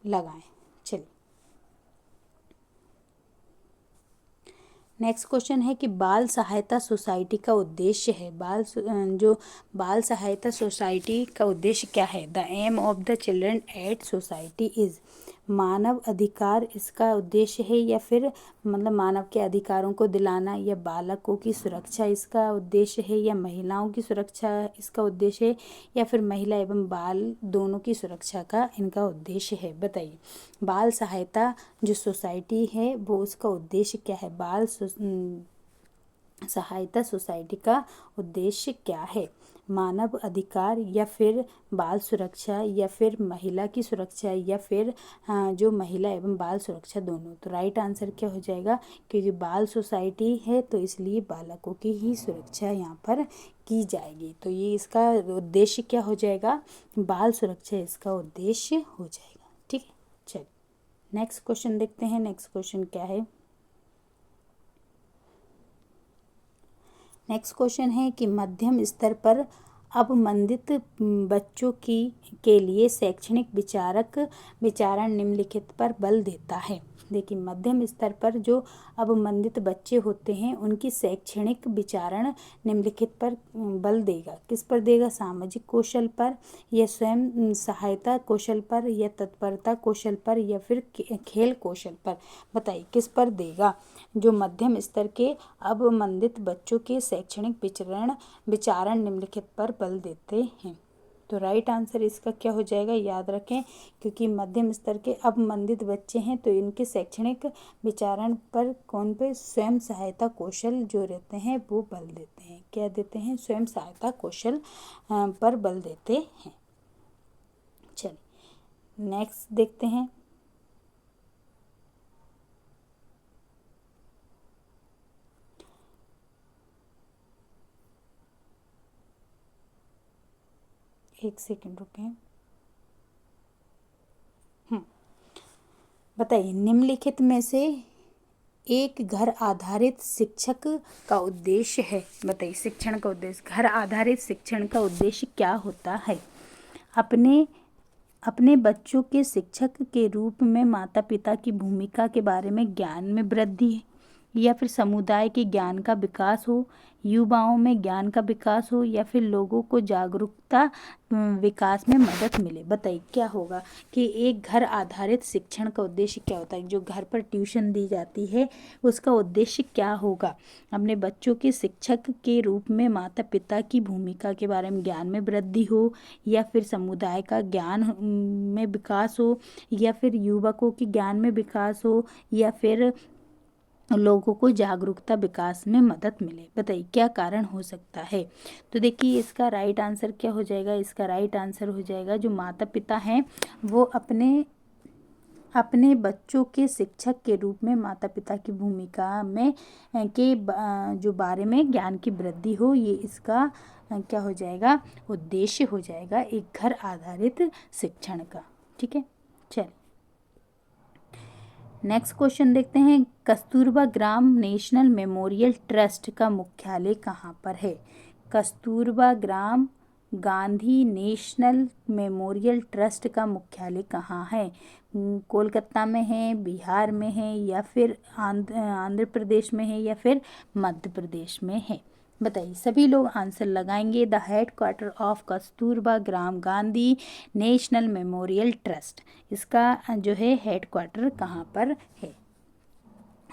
लगाएं। चलिए, नेक्स्ट क्वेश्चन है कि बाल सहायता सोसाइटी का उद्देश्य है, जो बाल सहायता सोसाइटी का उद्देश्य क्या है। The aim of the children aid society is, मानव अधिकार इसका उद्देश्य है, या फिर मतलब मानव के अधिकारों को दिलाना, या बालकों की सुरक्षा इसका उद्देश्य है, या महिलाओं की सुरक्षा इसका उद्देश्य है, या फिर महिला एवं बाल दोनों की सुरक्षा का इनका उद्देश्य है। बताइए बाल सहायता जो सोसाइटी है वो उसका उद्देश्य क्या है, सहायता सोसाइटी का उद्देश्य क्या है। मानव अधिकार, या फिर बाल सुरक्षा, या फिर महिला की सुरक्षा, या फिर जो महिला एवं बाल सुरक्षा दोनों। तो राइट आंसर क्या हो जाएगा, क्योंकि बाल सोसाइटी है तो इसलिए बालकों की ही सुरक्षा यहाँ पर की जाएगी। तो ये इसका उद्देश्य क्या हो जाएगा, बाल सुरक्षा इसका उद्देश्य हो जाएगा। ठीक है, चलिए नेक्स्ट क्वेश्चन देखते हैं। नेक्स्ट क्वेश्चन क्या है। नेक्स्ट क्वेश्चन है कि मध्यम स्तर पर अवमंदित बच्चों के लिए शैक्षणिक विचारण निम्नलिखित पर बल देता है। देखिए मध्यम स्तर पर जो अवमंदित बच्चे होते हैं उनकी शैक्षणिक विचारण निम्नलिखित पर बल देगा। किस पर देगा, सामाजिक कौशल पर, या स्वयं सहायता कौशल पर, या तत्परता कौशल पर, या फिर खेल कौशल पर। बताइए किस पर देगा। जो मध्यम स्तर के अवमंदित बच्चों के शैक्षणिक विचारण निम्नलिखित पर बल देते हैं। तो राइट आंसर इसका क्या हो जाएगा, याद रखें क्योंकि मध्यम स्तर के अवमंदित बच्चे हैं तो इनके शैक्षणिक विचारण पर कौन पे, स्वयं सहायता कौशल जो रहते हैं वो बल देते हैं। क्या देते हैं, स्वयं सहायता कौशल पर बल देते हैं। चलिए नेक्स्ट देखते हैं। एक सेकंड रुकें। बताइए निम्नलिखित में से एक घर आधारित शिक्षक का उद्देश्य है। बताइए शिक्षण का उद्देश्य, घर आधारित शिक्षण का उद्देश्य क्या होता है। अपने बच्चों के शिक्षक के रूप में माता पिता की भूमिका के बारे में ज्ञान में वृद्धि, या फिर समुदाय के ज्ञान का विकास हो, युवाओं में ज्ञान का विकास हो, या फिर लोगों को जागरूकता विकास में मदद मिले। बताइए क्या होगा कि एक घर आधारित शिक्षण का उद्देश्य क्या होता है। जो घर पर ट्यूशन दी जाती है उसका उद्देश्य क्या होगा। अपने बच्चों के शिक्षक के रूप में माता पिता की भूमिका के बारे में ज्ञान में वृद्धि हो, या फिर समुदाय का ज्ञान में विकास हो, या फिर युवकों के ज्ञान में विकास हो, या फिर लोगों को जागरूकता विकास में मदद मिले। बताइए क्या कारण हो सकता है। तो देखिए इसका राइट आंसर क्या हो जाएगा, इसका राइट आंसर हो जाएगा जो माता पिता हैं वो अपने बच्चों के शिक्षक के रूप में माता पिता की भूमिका में जो बारे में ज्ञान की वृद्धि हो, ये इसका क्या हो जाएगा, उद्देश्य हो जाएगा एक घर आधारित शिक्षण का। ठीक है, चलिए नेक्स्ट क्वेश्चन देखते हैं। कस्तूरबा ग्राम नेशनल मेमोरियल ट्रस्ट का मुख्यालय कहाँ पर है। कस्तूरबा ग्राम गांधी नेशनल मेमोरियल ट्रस्ट का मुख्यालय कहाँ है। कोलकाता में है, बिहार में है, या फिर आंध्र प्रदेश में है, या फिर मध्य प्रदेश में है। बताइए सभी लोग आंसर लगाएंगे। The head quarter of Kasturba gram Gandhi national memorial trust, इसका जो है हेड क्वार्टर कहाँ पर है।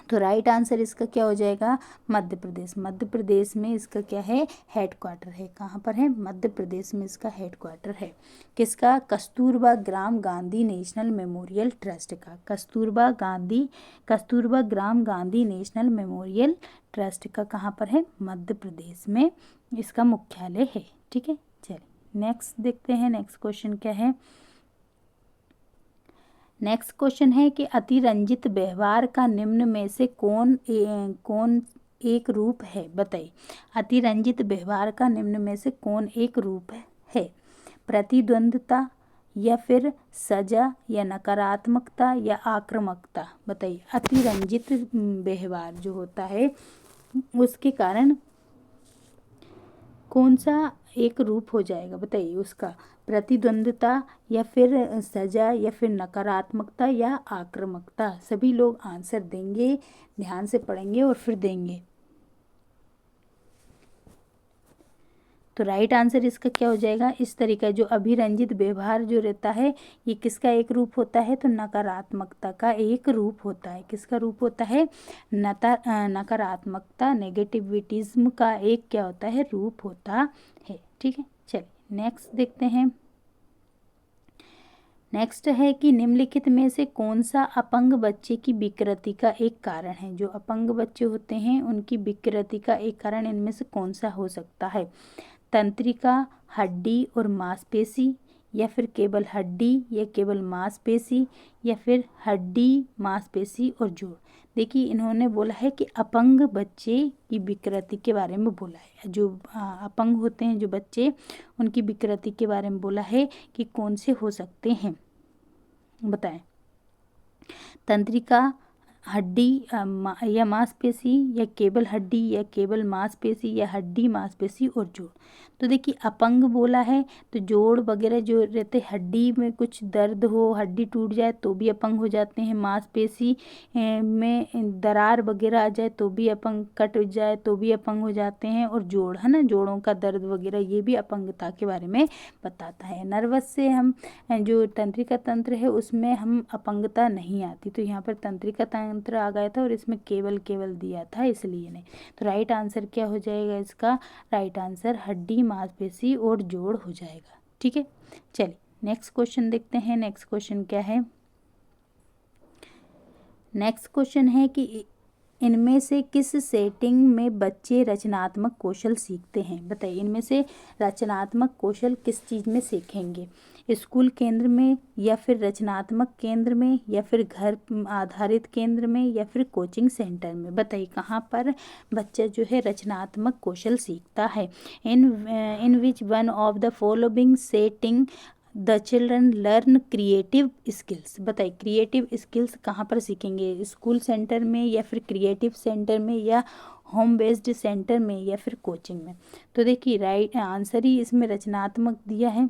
तो राइट आंसर इसका क्या हो जाएगा, मध्य प्रदेश। मध्य प्रदेश में इसका क्या है, हेड क्वार्टर है। कहाँ पर है, मध्य प्रदेश में इसका हेड क्वार्टर है। किसका, कस्तूरबा ग्राम गांधी नेशनल मेमोरियल ट्रस्ट का। कस्तूरबा ग्राम गांधी नेशनल मेमोरियल ट्रस्ट का कहाँ पर है, मध्य प्रदेश में इसका मुख्यालय है। ठीक है। चलिए नेक्स्ट देखते हैं, नेक्स्ट क्वेश्चन क्या है। नेक्स्ट क्वेश्चन है कि अतिरंजित व्यवहार का निम्न में से कौन एक रूप है, बताइए। अतिरंजित व्यवहार का निम्न में से कौन एक रूप है? प्रतिद्वंद्विता या फिर सजा या नकारात्मकता या आक्रामकता, बताइए। अतिरंजित व्यवहार जो होता है उसके कारण कौन सा एक रूप हो जाएगा, बताइए उसका। प्रतिद्वंद्विता या फिर सजा या फिर नकारात्मकता या आक्रामकता। सभी लोग आंसर देंगे, ध्यान से पढ़ेंगे और फिर देंगे। तो राइट आंसर इसका क्या हो जाएगा, इस तरीका जो अभिरंजित व्यवहार जो रहता है ये किसका एक रूप होता है, तो नकारात्मकता का एक रूप होता है। किसका रूप होता है, नकारात्मकता, नेगेटिविटिज्म का एक क्या होता है, रूप होता है। ठीक है, चलिए नेक्स्ट देखते हैं। नेक्स्ट है कि निम्नलिखित में से कौन सा अपंग बच्चे की विकृति का एक कारण है। जो अपंग बच्चे होते हैं उनकी विकृति का एक कारण इनमें से कौन सा हो सकता है। तंत्रिका, हड्डी और मांसपेशी, या फिर केवल हड्डी या केवल मांसपेशी, या फिर हड्डी, मांसपेशी और जोड़। देखिए इन्होंने बोला है कि अपंग बच्चे की विकृति के बारे में बोला है। जो अपंग होते हैं जो बच्चे, उनकी विकृति के बारे में बोला है कि कौन से हो सकते हैं, बताएं। तंत्रिका, हड्डी या मांसपेशी, या केवल हड्डी या केवल मांसपेशी, या हड्डी, मांसपेशी और जोड़। तो देखिए अपंग बोला है तो जोड़ वगैरह जो रहते, हड्डी में कुछ दर्द हो, हड्डी टूट जाए तो भी अपंग हो जाते हैं। मांसपेशी में दरार वगैरह आ जाए तो भी अपंग, कट जाए तो भी अपंग हो जाते हैं। और जोड़ है ना, जोड़ों का दर्द वगैरह ये भी अपंगता के बारे में बताता है। नर्वस से हम जो तंत्रिका तंत्र है उसमें हम अपंगता नहीं आती, तो यहाँ पर तंत्रिका तंत्र आ गया था और इसमें केवल दिया था इसलिए नहीं। तो राइट आंसर क्या हो जाएगा इसका, राइट आंसर हड्डी, मांसपेशी और जोड़ हो जाएगा। ठीक है, चलिए नेक्स्ट क्वेश्चन देखते हैं। नेक्स्ट क्वेश्चन क्या है। नेक्स्ट क्वेश्चन है कि इनमें से किस सेटिंग में बच्चे रचनात्मक कौशल सीखते हैं, बताइए। इनमें से रचनात्मक कौशल किस चीज़ में सीखेंगे, स्कूल केंद्र में, या फिर रचनात्मक केंद्र में, या फिर घर आधारित केंद्र में, या फिर कोचिंग सेंटर में, बताइए कहाँ पर बच्चा जो है रचनात्मक कौशल सीखता है। In which one of the following setting the children learn creative skills, बताइए क्रिएटिव स्किल्स कहाँ पर सीखेंगे, स्कूल सेंटर में, या फिर क्रिएटिव सेंटर में, या होम बेस्ड सेंटर में, या फिर कोचिंग में। तो देखिए राइट आंसर ही इसमें रचनात्मक दिया है।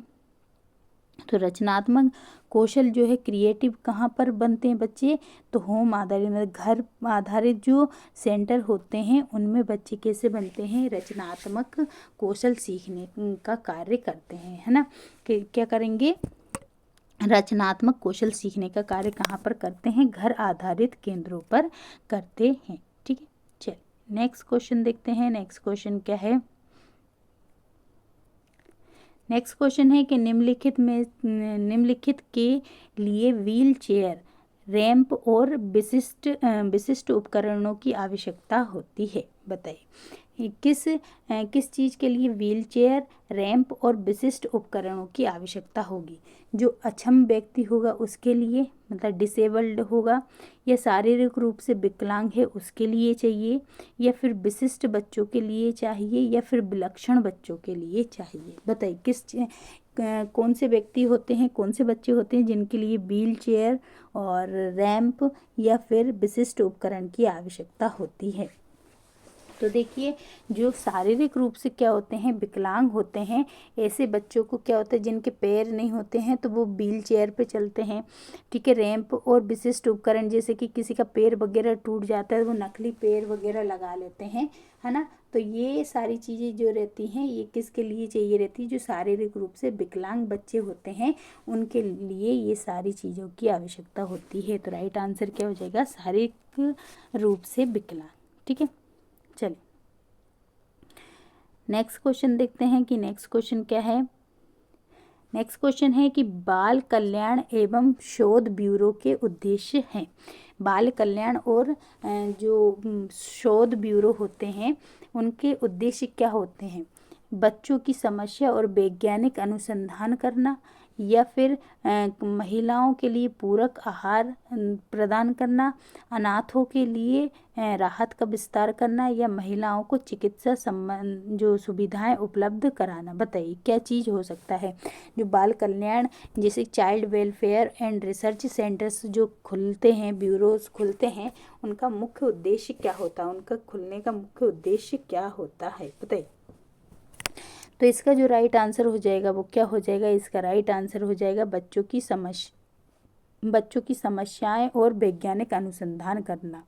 तो रचनात्मक कौशल जो है क्रिएटिव कहाँ पर बनते हैं बच्चे, तो होम आधारित मतलब घर आधारित जो सेंटर होते हैं उनमें बच्चे कैसे बनते हैं, रचनात्मक कौशल सीखने का कार्य करते हैं, है ना। कि क्या करेंगे, रचनात्मक कौशल सीखने का कार्य कहाँ पर करते हैं, घर आधारित केंद्रों पर करते हैं। ठीक है, चलिए नेक्स्ट क्वेश्चन देखते हैं। नेक्स्ट क्वेश्चन क्या है। नेक्स्ट क्वेश्चन है कि निम्नलिखित के लिए व्हील चेयर, रैंप और विशिष्ट उपकरणों की आवश्यकता होती है, बताइए। किस चीज़ के लिए व्हील चेयर, रैंप और विशिष्ट उपकरणों की आवश्यकता होगी। जो अक्षम व्यक्ति होगा उसके लिए, मतलब डिसेबल्ड होगा, या शारीरिक रूप से विकलांग है उसके लिए चाहिए, या फिर विशिष्ट बच्चों के लिए चाहिए, या फिर विलक्षण बच्चों के लिए चाहिए, बताइए। कौन से व्यक्ति होते हैं, कौन से बच्चे होते हैं जिनके लिए व्हील चेयर और रैंप या फिर विशिष्ट उपकरण की आवश्यकता होती है। तो देखिए जो शारीरिक रूप से क्या होते हैं, विकलांग होते हैं, ऐसे बच्चों को क्या होता है जिनके पैर नहीं होते हैं तो वो व्हील चेयर पे चलते हैं। ठीक है, रैंप और विशिष्ट उपकरण, जैसे कि किसी का पैर वगैरह टूट जाता है वो नकली पैर वगैरह लगा लेते हैं, है ना। तो ये सारी चीज़ें जो रहती हैं ये किसके लिए चाहिए रहती है, जो शारीरिक रूप से विकलांग बच्चे होते हैं उनके लिए ये सारी चीज़ों की आवश्यकता होती है। तो राइट आंसर क्या हो जाएगा, शारीरिक रूप से विकलांग। ठीक है, चलिए नेक्स्ट क्वेश्चन देखते हैं कि नेक्स्ट क्वेश्चन क्या है। नेक्स्ट क्वेश्चन है कि बाल कल्याण एवं शोध ब्यूरो के उद्देश्य हैं। बाल कल्याण और जो शोध ब्यूरो होते हैं उनके उद्देश्य क्या होते हैं। बच्चों की समस्या और वैज्ञानिक अनुसंधान करना, या फिर महिलाओं के लिए पूरक आहार प्रदान करना, अनाथों के लिए राहत का विस्तार करना, या महिलाओं को चिकित्सा संबंध जो सुविधाएं उपलब्ध कराना। बताइए क्या चीज़ हो सकता है। जो बाल कल्याण जैसे child welfare and research centres जो खुलते हैं, ब्यूरोज खुलते हैं, उनका मुख्य उद्देश्य क्या होता है, उनका खुलने का मुख्य उद्देश्य क्या होता है बताइए। तो इसका जो राइट आंसर हो जाएगा वो क्या हो जाएगा, इसका राइट आंसर हो जाएगा बच्चों की समस्याएं और वैज्ञानिक अनुसंधान करना,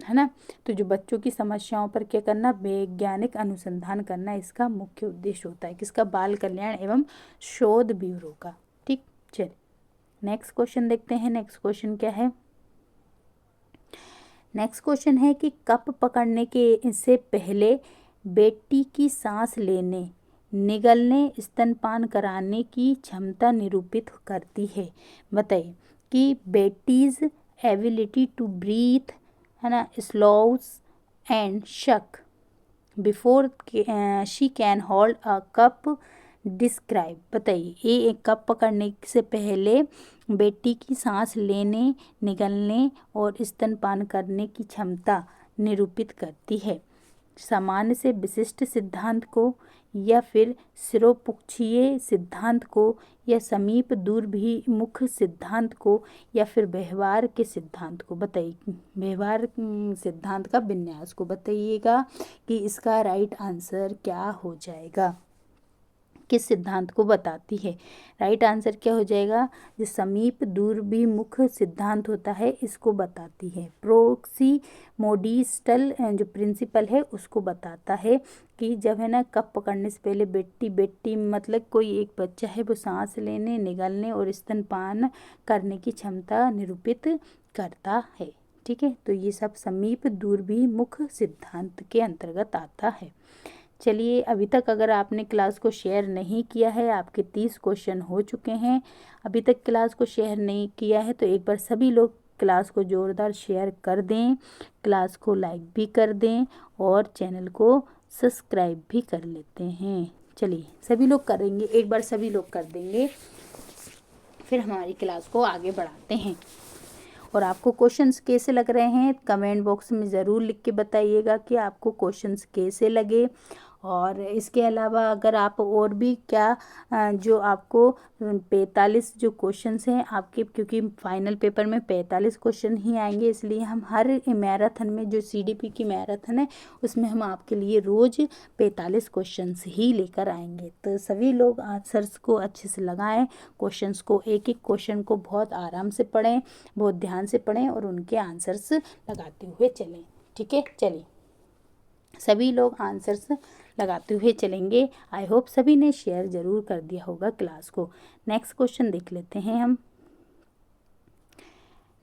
है ना। तो जो बच्चों की समस्याओं पर क्या करना, वैज्ञानिक अनुसंधान करना, इसका मुख्य उद्देश्य होता है किसका, बाल कल्याण एवं शोध ब्यूरो का। ठीक, चलिए नेक्स्ट क्वेश्चन देखते हैं। नेक्स्ट क्वेश्चन क्या है, नेक्स्ट क्वेश्चन है कि कप पकड़ने के से पहले बेटी की सांस लेने, निगलने, स्तनपान कराने की क्षमता निरूपित करती है। बताइए कि बेटीज एबिलिटी टू ब्रीथ, है ना, स्लोस एंड शक before she can hold a cup describe. बताइए ये एक कप पकड़ने से पहले बेटी की सांस लेने, निगलने और स्तनपान करने की क्षमता निरूपित करती है। सामान्य से विशिष्ट सिद्धांत को, या फिर सिरोपुच्छीय सिद्धांत को, या समीप दूरभिमुख सिद्धांत को, या फिर व्यवहार के सिद्धांत को। बताइए व्यवहार सिद्धांत का विन्यास को बताइएगा कि इसका राइट आंसर क्या हो जाएगा, किस सिद्धांत को बताती है। राइट आंसर क्या हो जाएगा, जो समीप दूरभिमुख सिद्धांत होता है इसको बताती है। प्रोक्सिमोडिस्टल जो प्रिंसिपल है उसको बताता है कि जब है ना कप पकड़ने से पहले बेटी मतलब कोई एक बच्चा है वो सांस लेने, निगलने और स्तनपान करने की क्षमता निरूपित करता है। ठीक है, तो ये सब समीप दूरभिमुख सिद्धांत के अंतर्गत आता है। चलिए अभी तक अगर आपने क्लास को शेयर नहीं किया है, आपके 30 क्वेश्चन हो चुके हैं, अभी तक क्लास को शेयर नहीं किया है तो एक बार सभी लोग क्लास को ज़ोरदार शेयर कर दें, क्लास को लाइक भी कर दें और चैनल को सब्सक्राइब भी कर लेते हैं। चलिए सभी लोग करेंगे, एक बार सभी लोग कर देंगे, फिर हमारी क्लास को आगे बढ़ाते हैं। और आपको क्वेश्चंस कैसे लग रहे हैं कमेंट बॉक्स में ज़रूर लिख के बताइएगा कि आपको क्वेश्चंस कैसे लगे। और इसके अलावा अगर आप और भी क्या जो आपको 45 जो क्वेश्चंस हैं आपके, क्योंकि फाइनल पेपर में 45 क्वेश्चन ही आएंगे, इसलिए हम हर मैराथन में जो CDP की मैराथन है उसमें हम आपके लिए रोज़ 45 क्वेश्चंस ही लेकर आएंगे। तो सभी लोग आंसर्स को अच्छे से लगाएं, क्वेश्चंस को एक एक क्वेश्चन को बहुत आराम से पढ़ें, बहुत ध्यान से पढ़ें और उनके आंसर्स लगाते हुए चलें। ठीक है, चलिए सभी लोग आंसर्स लगाते हुए चलेंगे। आई होप सभी ने शेयर ज़रूर कर दिया होगा क्लास को। नेक्स्ट क्वेश्चन देख लेते हैं हम।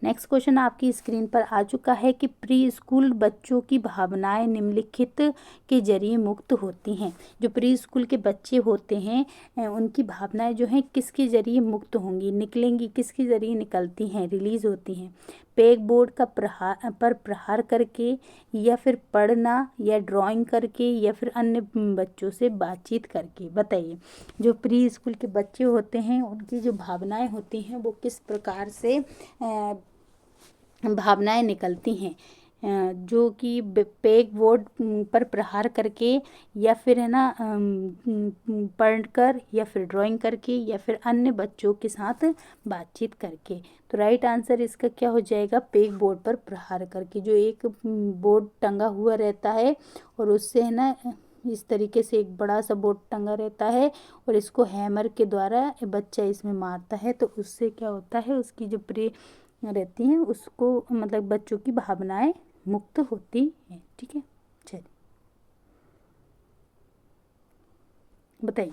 नेक्स्ट क्वेश्चन आपकी स्क्रीन पर आ चुका है कि प्री स्कूल बच्चों की भावनाएं निम्नलिखित के जरिए मुक्त होती हैं। जो प्री स्कूल के बच्चे होते हैं उनकी भावनाएं जो हैं किसके जरिए मुक्त होंगी, निकलेंगी, किसके जरिए निकलती हैं, रिलीज होती हैं। पेग बोर्ड का प्रहार करके, या फिर पढ़ना, या ड्राइंग करके, या फिर अन्य बच्चों से बातचीत करके। बताइए जो प्री स्कूल के बच्चे होते हैं उनकी जो भावनाएं होती हैं वो किस प्रकार से भावनाएं निकलती हैं, जो कि पेग बोर्ड पर प्रहार करके, या फिर है ना पढ़कर, या फिर ड्राइंग करके, या फिर अन्य बच्चों के साथ बातचीत करके। तो राइट आंसर इसका क्या हो जाएगा, पेग बोर्ड पर प्रहार करके। जो एक बोर्ड टंगा हुआ रहता है और उससे है ना इस तरीके से एक बड़ा सा बोर्ड टंगा रहता है और इसको हैमर के द्वारा बच्चा इसमें मारता है, तो उससे क्या होता है उसकी जो प्रे रहती हैं उसको मतलब बच्चों की भावनाएं मुक्त होती हैं। ठीक है, चलिए बताइए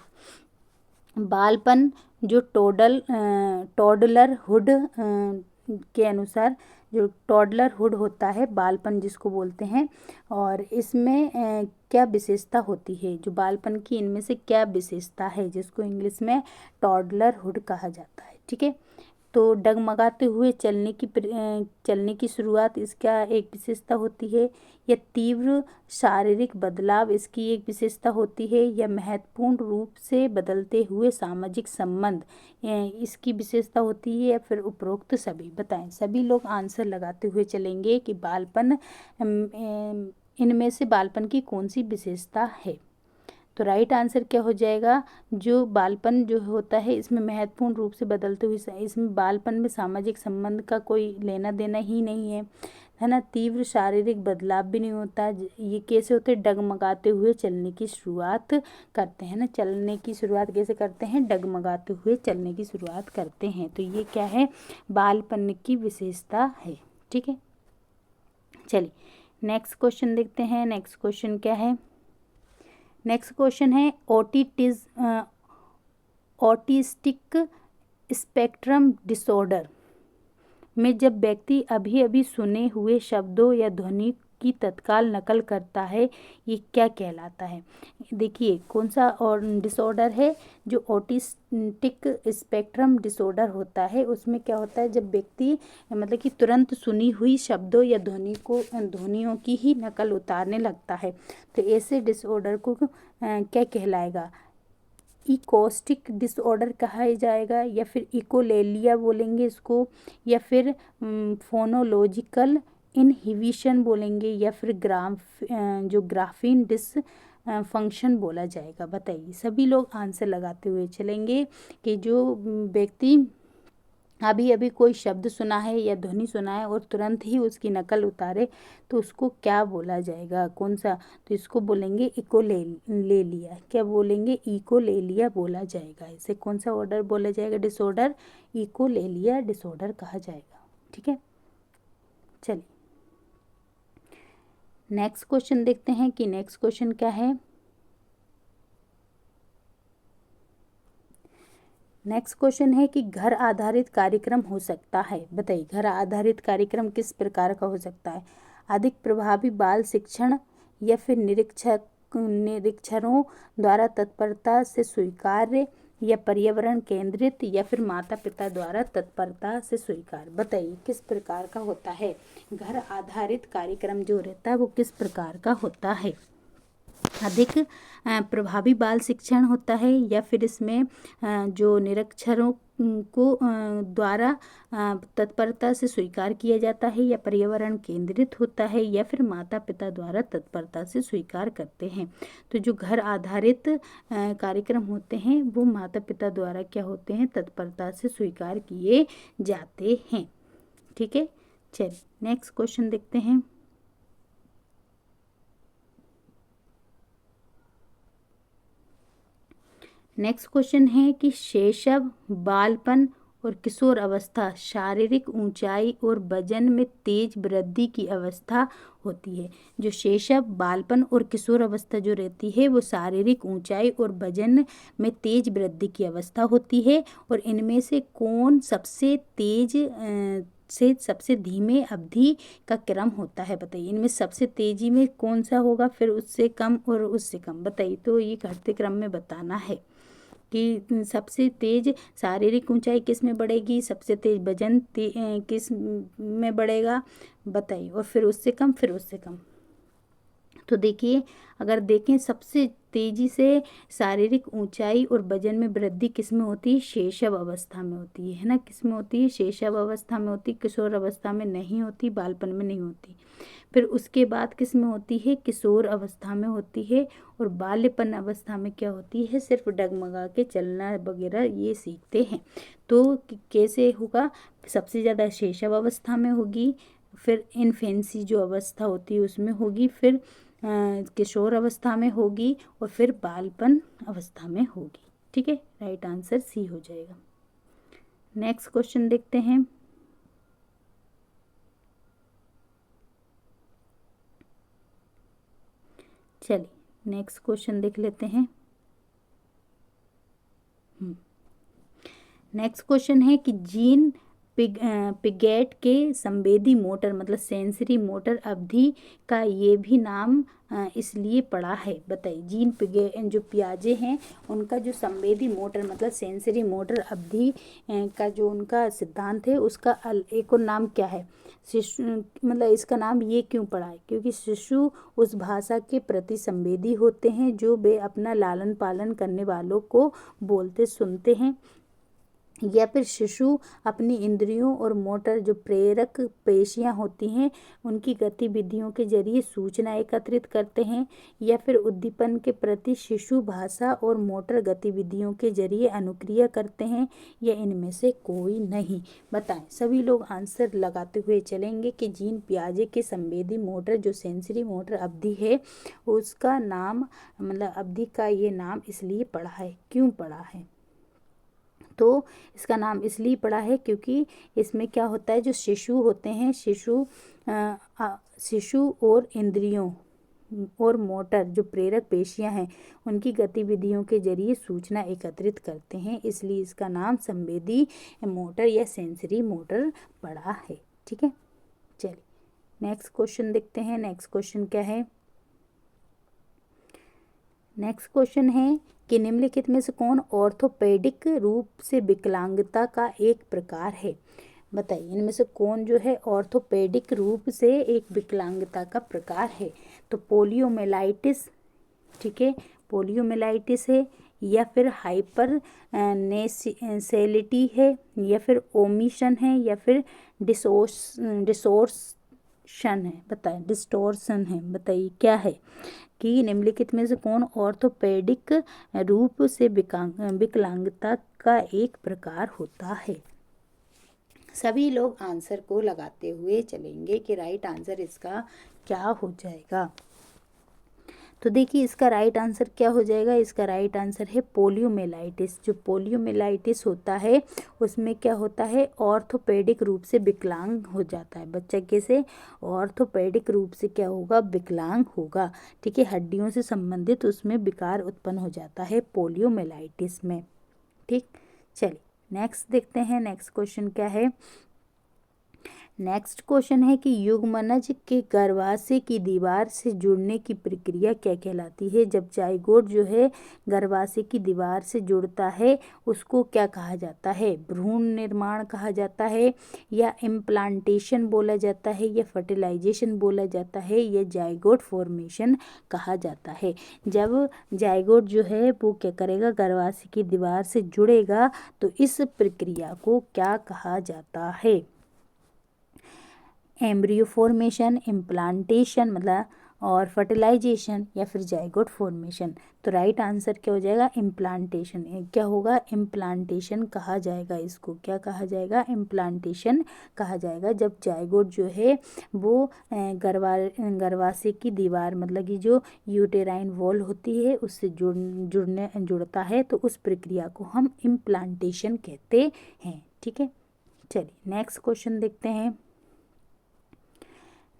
बालपन जो टॉडलरहुड के अनुसार जो टॉडलरहुड होता है बालपन जिसको बोलते हैं, और इसमें क्या विशेषता होती है, जो बालपन की इनमें से क्या विशेषता है जिसको इंग्लिश में टॉडलरहुड कहा जाता है। ठीक है, तो डगमगाते हुए चलने की शुरुआत इसका एक विशेषता होती है, या तीव्र शारीरिक बदलाव इसकी एक विशेषता होती है, या महत्वपूर्ण रूप से बदलते हुए सामाजिक संबंध इसकी विशेषता होती है, या फिर उपरोक्त सभी। बताएं, सभी लोग आंसर लगाते हुए चलेंगे कि बालपन इनमें से बालपन की कौन सी विशेषता है। तो राइट आंसर क्या हो जाएगा, जो बालपन जो होता है इसमें महत्वपूर्ण रूप से बदलते हुए, इसमें बालपन में सामाजिक संबंध का कोई लेना देना ही नहीं है ना। तीव्र शारीरिक बदलाव भी नहीं होता। ये कैसे होते हैं, डगमगाते हुए चलने की शुरुआत करते हैं ना। चलने की शुरुआत कैसे करते हैं, डगमगाते हुए चलने की शुरुआत करते हैं। तो ये क्या है, बालपन की विशेषता है। ठीक है, चलिए नेक्स्ट क्वेश्चन देखते हैं। नेक्स्ट क्वेश्चन क्या है, नेक्स्ट क्वेश्चन है ऑटिस्टिक स्पेक्ट्रम डिसऑर्डर में जब व्यक्ति अभी अभी सुने हुए शब्दों या ध्वनि की तत्काल नकल करता है, ये क्या कहलाता है। देखिए कौन सा और डिसऑर्डर है, जो ऑटिस्टिक स्पेक्ट्रम डिसऑर्डर होता है उसमें क्या होता है, जब व्यक्ति मतलब कि तुरंत सुनी हुई शब्दों या ध्वनियों की ही नकल उतारने लगता है, तो ऐसे डिसऑर्डर को क्या कहलाएगा, इकोस्टिक डिसऑर्डर कहा जाएगा, या फिर इकोलेलिया बोलेंगे इसको, या फिर फोनोलॉजिकल इनहिबिशन बोलेंगे, या फिर जो ग्राफीन डिस फंक्शन बोला जाएगा। बताइए, सभी लोग आंसर लगाते हुए चलेंगे कि जो व्यक्ति अभी अभी कोई शब्द सुना है या ध्वनि सुना है और तुरंत ही उसकी नकल उतारे, तो उसको क्या बोला जाएगा, कौन सा, तो इसको बोलेंगे इकोलेलिया। क्या बोलेंगे, इकोलेलिया बोला जाएगा। इसे कौन सा ऑर्डर बोला जाएगा, डिसऑर्डर, इकोलेलिया डिसऑर्डर कहा जाएगा। ठीक है, चलिए नेक्स्ट क्वेश्चन देखते हैं कि नेक्स्ट क्वेश्चन क्या है। नेक्स्ट क्वेश्चन है कि घर आधारित कार्यक्रम हो सकता है। बताइए, घर आधारित कार्यक्रम किस प्रकार का हो सकता है, अधिक प्रभावी बाल शिक्षण, या फिर निरीक्षरों द्वारा तत्परता से स्वीकार्य, या पर्यावरण केंद्रित, या फिर माता पिता द्वारा तत्परता से स्वीकार। बताइए किस प्रकार का होता है, घर आधारित कार्यक्रम जो रहता है वो किस प्रकार का होता है। अधिक प्रभावी बाल शिक्षण होता है, या फिर इसमें जो निरक्षरों को द्वारा तत्परता से स्वीकार किया जाता है, या पर्यावरण केंद्रित होता है, या फिर माता पिता द्वारा तत्परता से स्वीकार करते हैं। तो जो घर आधारित कार्यक्रम होते हैं वो माता पिता द्वारा क्या होते हैं, तत्परता से स्वीकार किए जाते हैं। ठीक है, चलिए नेक्स्ट क्वेश्चन देखते हैं। नेक्स्ट क्वेश्चन है कि शैशव, बालपन और किशोर अवस्था शारीरिक ऊंचाई और वजन में तेज वृद्धि की अवस्था होती है। जो शैशव, बालपन और किशोर अवस्था जो रहती है वो शारीरिक ऊंचाई और वजन में तेज वृद्धि की अवस्था होती है। और इनमें से कौन सबसे तेज से सबसे धीमे अवधि का क्रम होता है। बताइए, इनमें सबसे तेजी में कौन सा होगा, फिर उससे कम और उससे कम। बताइए, तो ये घटते क्रम में बताना है कि सबसे तेज शारीरिक ऊंचाई किस में बढ़ेगी, सबसे तेज वजन किस में बढ़ेगा। बताइए, और फिर उससे कम, फिर उससे कम। तो देखिए, अगर देखें सबसे तेजी से शारीरिक ऊंचाई और वजन में वृद्धि किस में होती है, शैशव अवस्था में होती है ना। किस में होती है, शैशव अवस्था में होती, किशोर अवस्था में नहीं होती, बालपन में नहीं होती। फिर उसके बाद किस में होती है, किशोर अवस्था में होती है। और बाल्यपन अवस्था में क्या होती है, सिर्फ डगमगा के चलना वगैरह ये सीखते हैं। तो कैसे होगा, सबसे ज़्यादा शैशव अवस्था में होगी, फिर इन्फेंसी जो अवस्था होती है उसमें होगी, फिर किशोर अवस्था में होगी, और फिर बालपन अवस्था में होगी। ठीक है, राइट आंसर सी हो जाएगा। नेक्स्ट क्वेश्चन देखते हैं। चलिए नेक्स्ट क्वेश्चन देख लेते हैं। नेक्स्ट क्वेश्चन है कि जीन पिगेट के संवेदी मोटर मतलब सेंसरी मोटर अवधि का ये भी नाम इसलिए पड़ा है। बताइए, जीन पिगे जो पियाजे हैं उनका जो संवेदी मोटर मतलब सेंसरी मोटर अवधि का जो उनका सिद्धांत है उसका एक और नाम क्या है? शिशु मतलब इसका नाम ये क्यों पड़ा है? क्योंकि शिशु उस भाषा के प्रति संवेदी होते हैं जो वे अपना लालन पालन करने वालों को बोलते सुनते हैं, या फिर शिशु अपनी इंद्रियों और मोटर जो प्रेरक पेशियां होती हैं उनकी गतिविधियों के जरिए सूचना एकत्रित करते हैं, या फिर उद्दीपन के प्रति शिशु भाषा और मोटर गतिविधियों के जरिए अनुक्रिया करते हैं, या इनमें से कोई नहीं। बताएं, सभी लोग आंसर लगाते हुए चलेंगे कि जीन पियाजे के संवेदी मोटर जो सेंसरी मोटर अवधि है उसका नाम मतलब अवधि का ये नाम इसलिए पड़ा है। क्यों पड़ा है? तो इसका नाम इसलिए पड़ा है क्योंकि इसमें क्या होता है, जो शिशु होते हैं शिशु और इंद्रियों और मोटर जो प्रेरक पेशियां हैं उनकी गतिविधियों के जरिए सूचना एकत्रित करते हैं, इसलिए इसका नाम संवेदी मोटर या सेंसरी मोटर पड़ा है। ठीक है, चलिए नेक्स्ट क्वेश्चन देखते हैं। नेक्स्ट क्वेश्चन क्या है? नेक्स्ट क्वेश्चन है कि निम्नलिखित में से कौन ऑर्थोपेडिक रूप से विकलांगता का एक प्रकार है? बताइए, इनमें से कौन जो है ऑर्थोपेडिक रूप से एक विकलांगता का प्रकार है? तो पोलियोमेलाइटिस, ठीक है, पोलियोमेलाइटिस है, या फिर हाइपर नेसेलिटी है, या फिर ओमिशन है, या फिर डिसोर्शन है। बताइए, डिस्टोर्शन है। बताइए क्या है कि निम्नलिखित में से कौन ऑर्थोपेडिक रूप से विकलांगता का एक प्रकार होता है? सभी लोग आंसर को लगाते हुए चलेंगे कि राइट आंसर इसका क्या हो जाएगा। तो देखिए इसका राइट आंसर क्या हो जाएगा? इसका राइट आंसर है पोलियोमेलाइटिस। जो पोलियोमेलाइटिस होता है उसमें क्या होता है, ऑर्थोपेडिक रूप से विकलांग हो जाता है बच्चा। कैसे? ऑर्थोपेडिक रूप से क्या होगा? विकलांग होगा। ठीक है, हड्डियों से संबंधित उसमें विकार उत्पन्न हो जाता है पोलियोमेलाइटिस में। ठीक, चलिए नेक्स्ट देखते हैं। नेक्स्ट क्वेश्चन क्या है? नेक्स्ट क्वेश्चन है कि युग्मनज के गर्भाशय की दीवार से जुड़ने की प्रक्रिया क्या कहलाती है? जब जाइगोट जो है गर्भाशय की दीवार से जुड़ता है उसको क्या कहा जाता है? भ्रूण निर्माण कहा जाता है, या इम्प्लांटेशन बोला जाता है, या फर्टिलाइजेशन बोला जाता है, या जाइगोट फॉर्मेशन कहा जाता है? जब जाइगोट जो है वो क्या करेगा, गर्भाशय की दीवार से जुड़ेगा तो इस प्रक्रिया को क्या कहा जाता है? एम्ब्रियो फॉर्मेशन, इम्प्लांटेशन मतलब और फर्टिलाइजेशन, या फिर जाइगोट फॉर्मेशन? तो राइट आंसर क्या हो जाएगा? इम्प्लांटेशन। क्या होगा? इम्प्लांटेशन कहा जाएगा। इसको क्या कहा जाएगा? इम्प्लांटेशन कहा जाएगा। जब जाइगोट जो है वो गर्भाशय की दीवार मतलब कि जो यूटेराइन वॉल होती है उससे जुड़ता है तो उस प्रक्रिया को हम इम्प्लांटेशन कहते हैं। ठीक है, चलिए नेक्स्ट क्वेश्चन देखते हैं।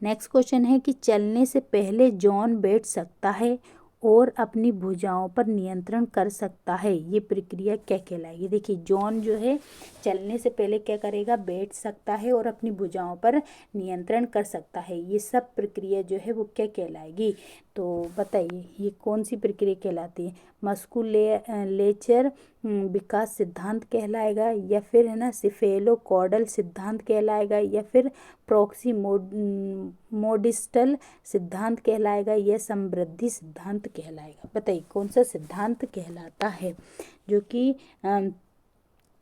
नेक्स्ट क्वेश्चन है कि चलने से पहले जॉन बैठ सकता है और अपनी भुजाओं पर नियंत्रण कर सकता है, ये प्रक्रिया क्या कहलाएगी? देखिए जॉन जो है चलने से पहले क्या करेगा? बैठ सकता है और अपनी भुजाओं पर नियंत्रण कर सकता है। ये सब प्रक्रिया जो है वो क्या कहलाएगी? तो बताइए ये कौन सी प्रक्रिया कहलाती है? मस्कुलेचर विकास सिद्धांत कहलाएगा, या फिर है ना सिफेलोकॉर्डल सिद्धांत कहलाएगा, या फिर प्रॉक्सिमोडिस्टल सिद्धांत कहलाएगा, या समृद्धि सिद्धांत कहलाएगा? बताइए कौन सा सिद्धांत कहलाता है जो कि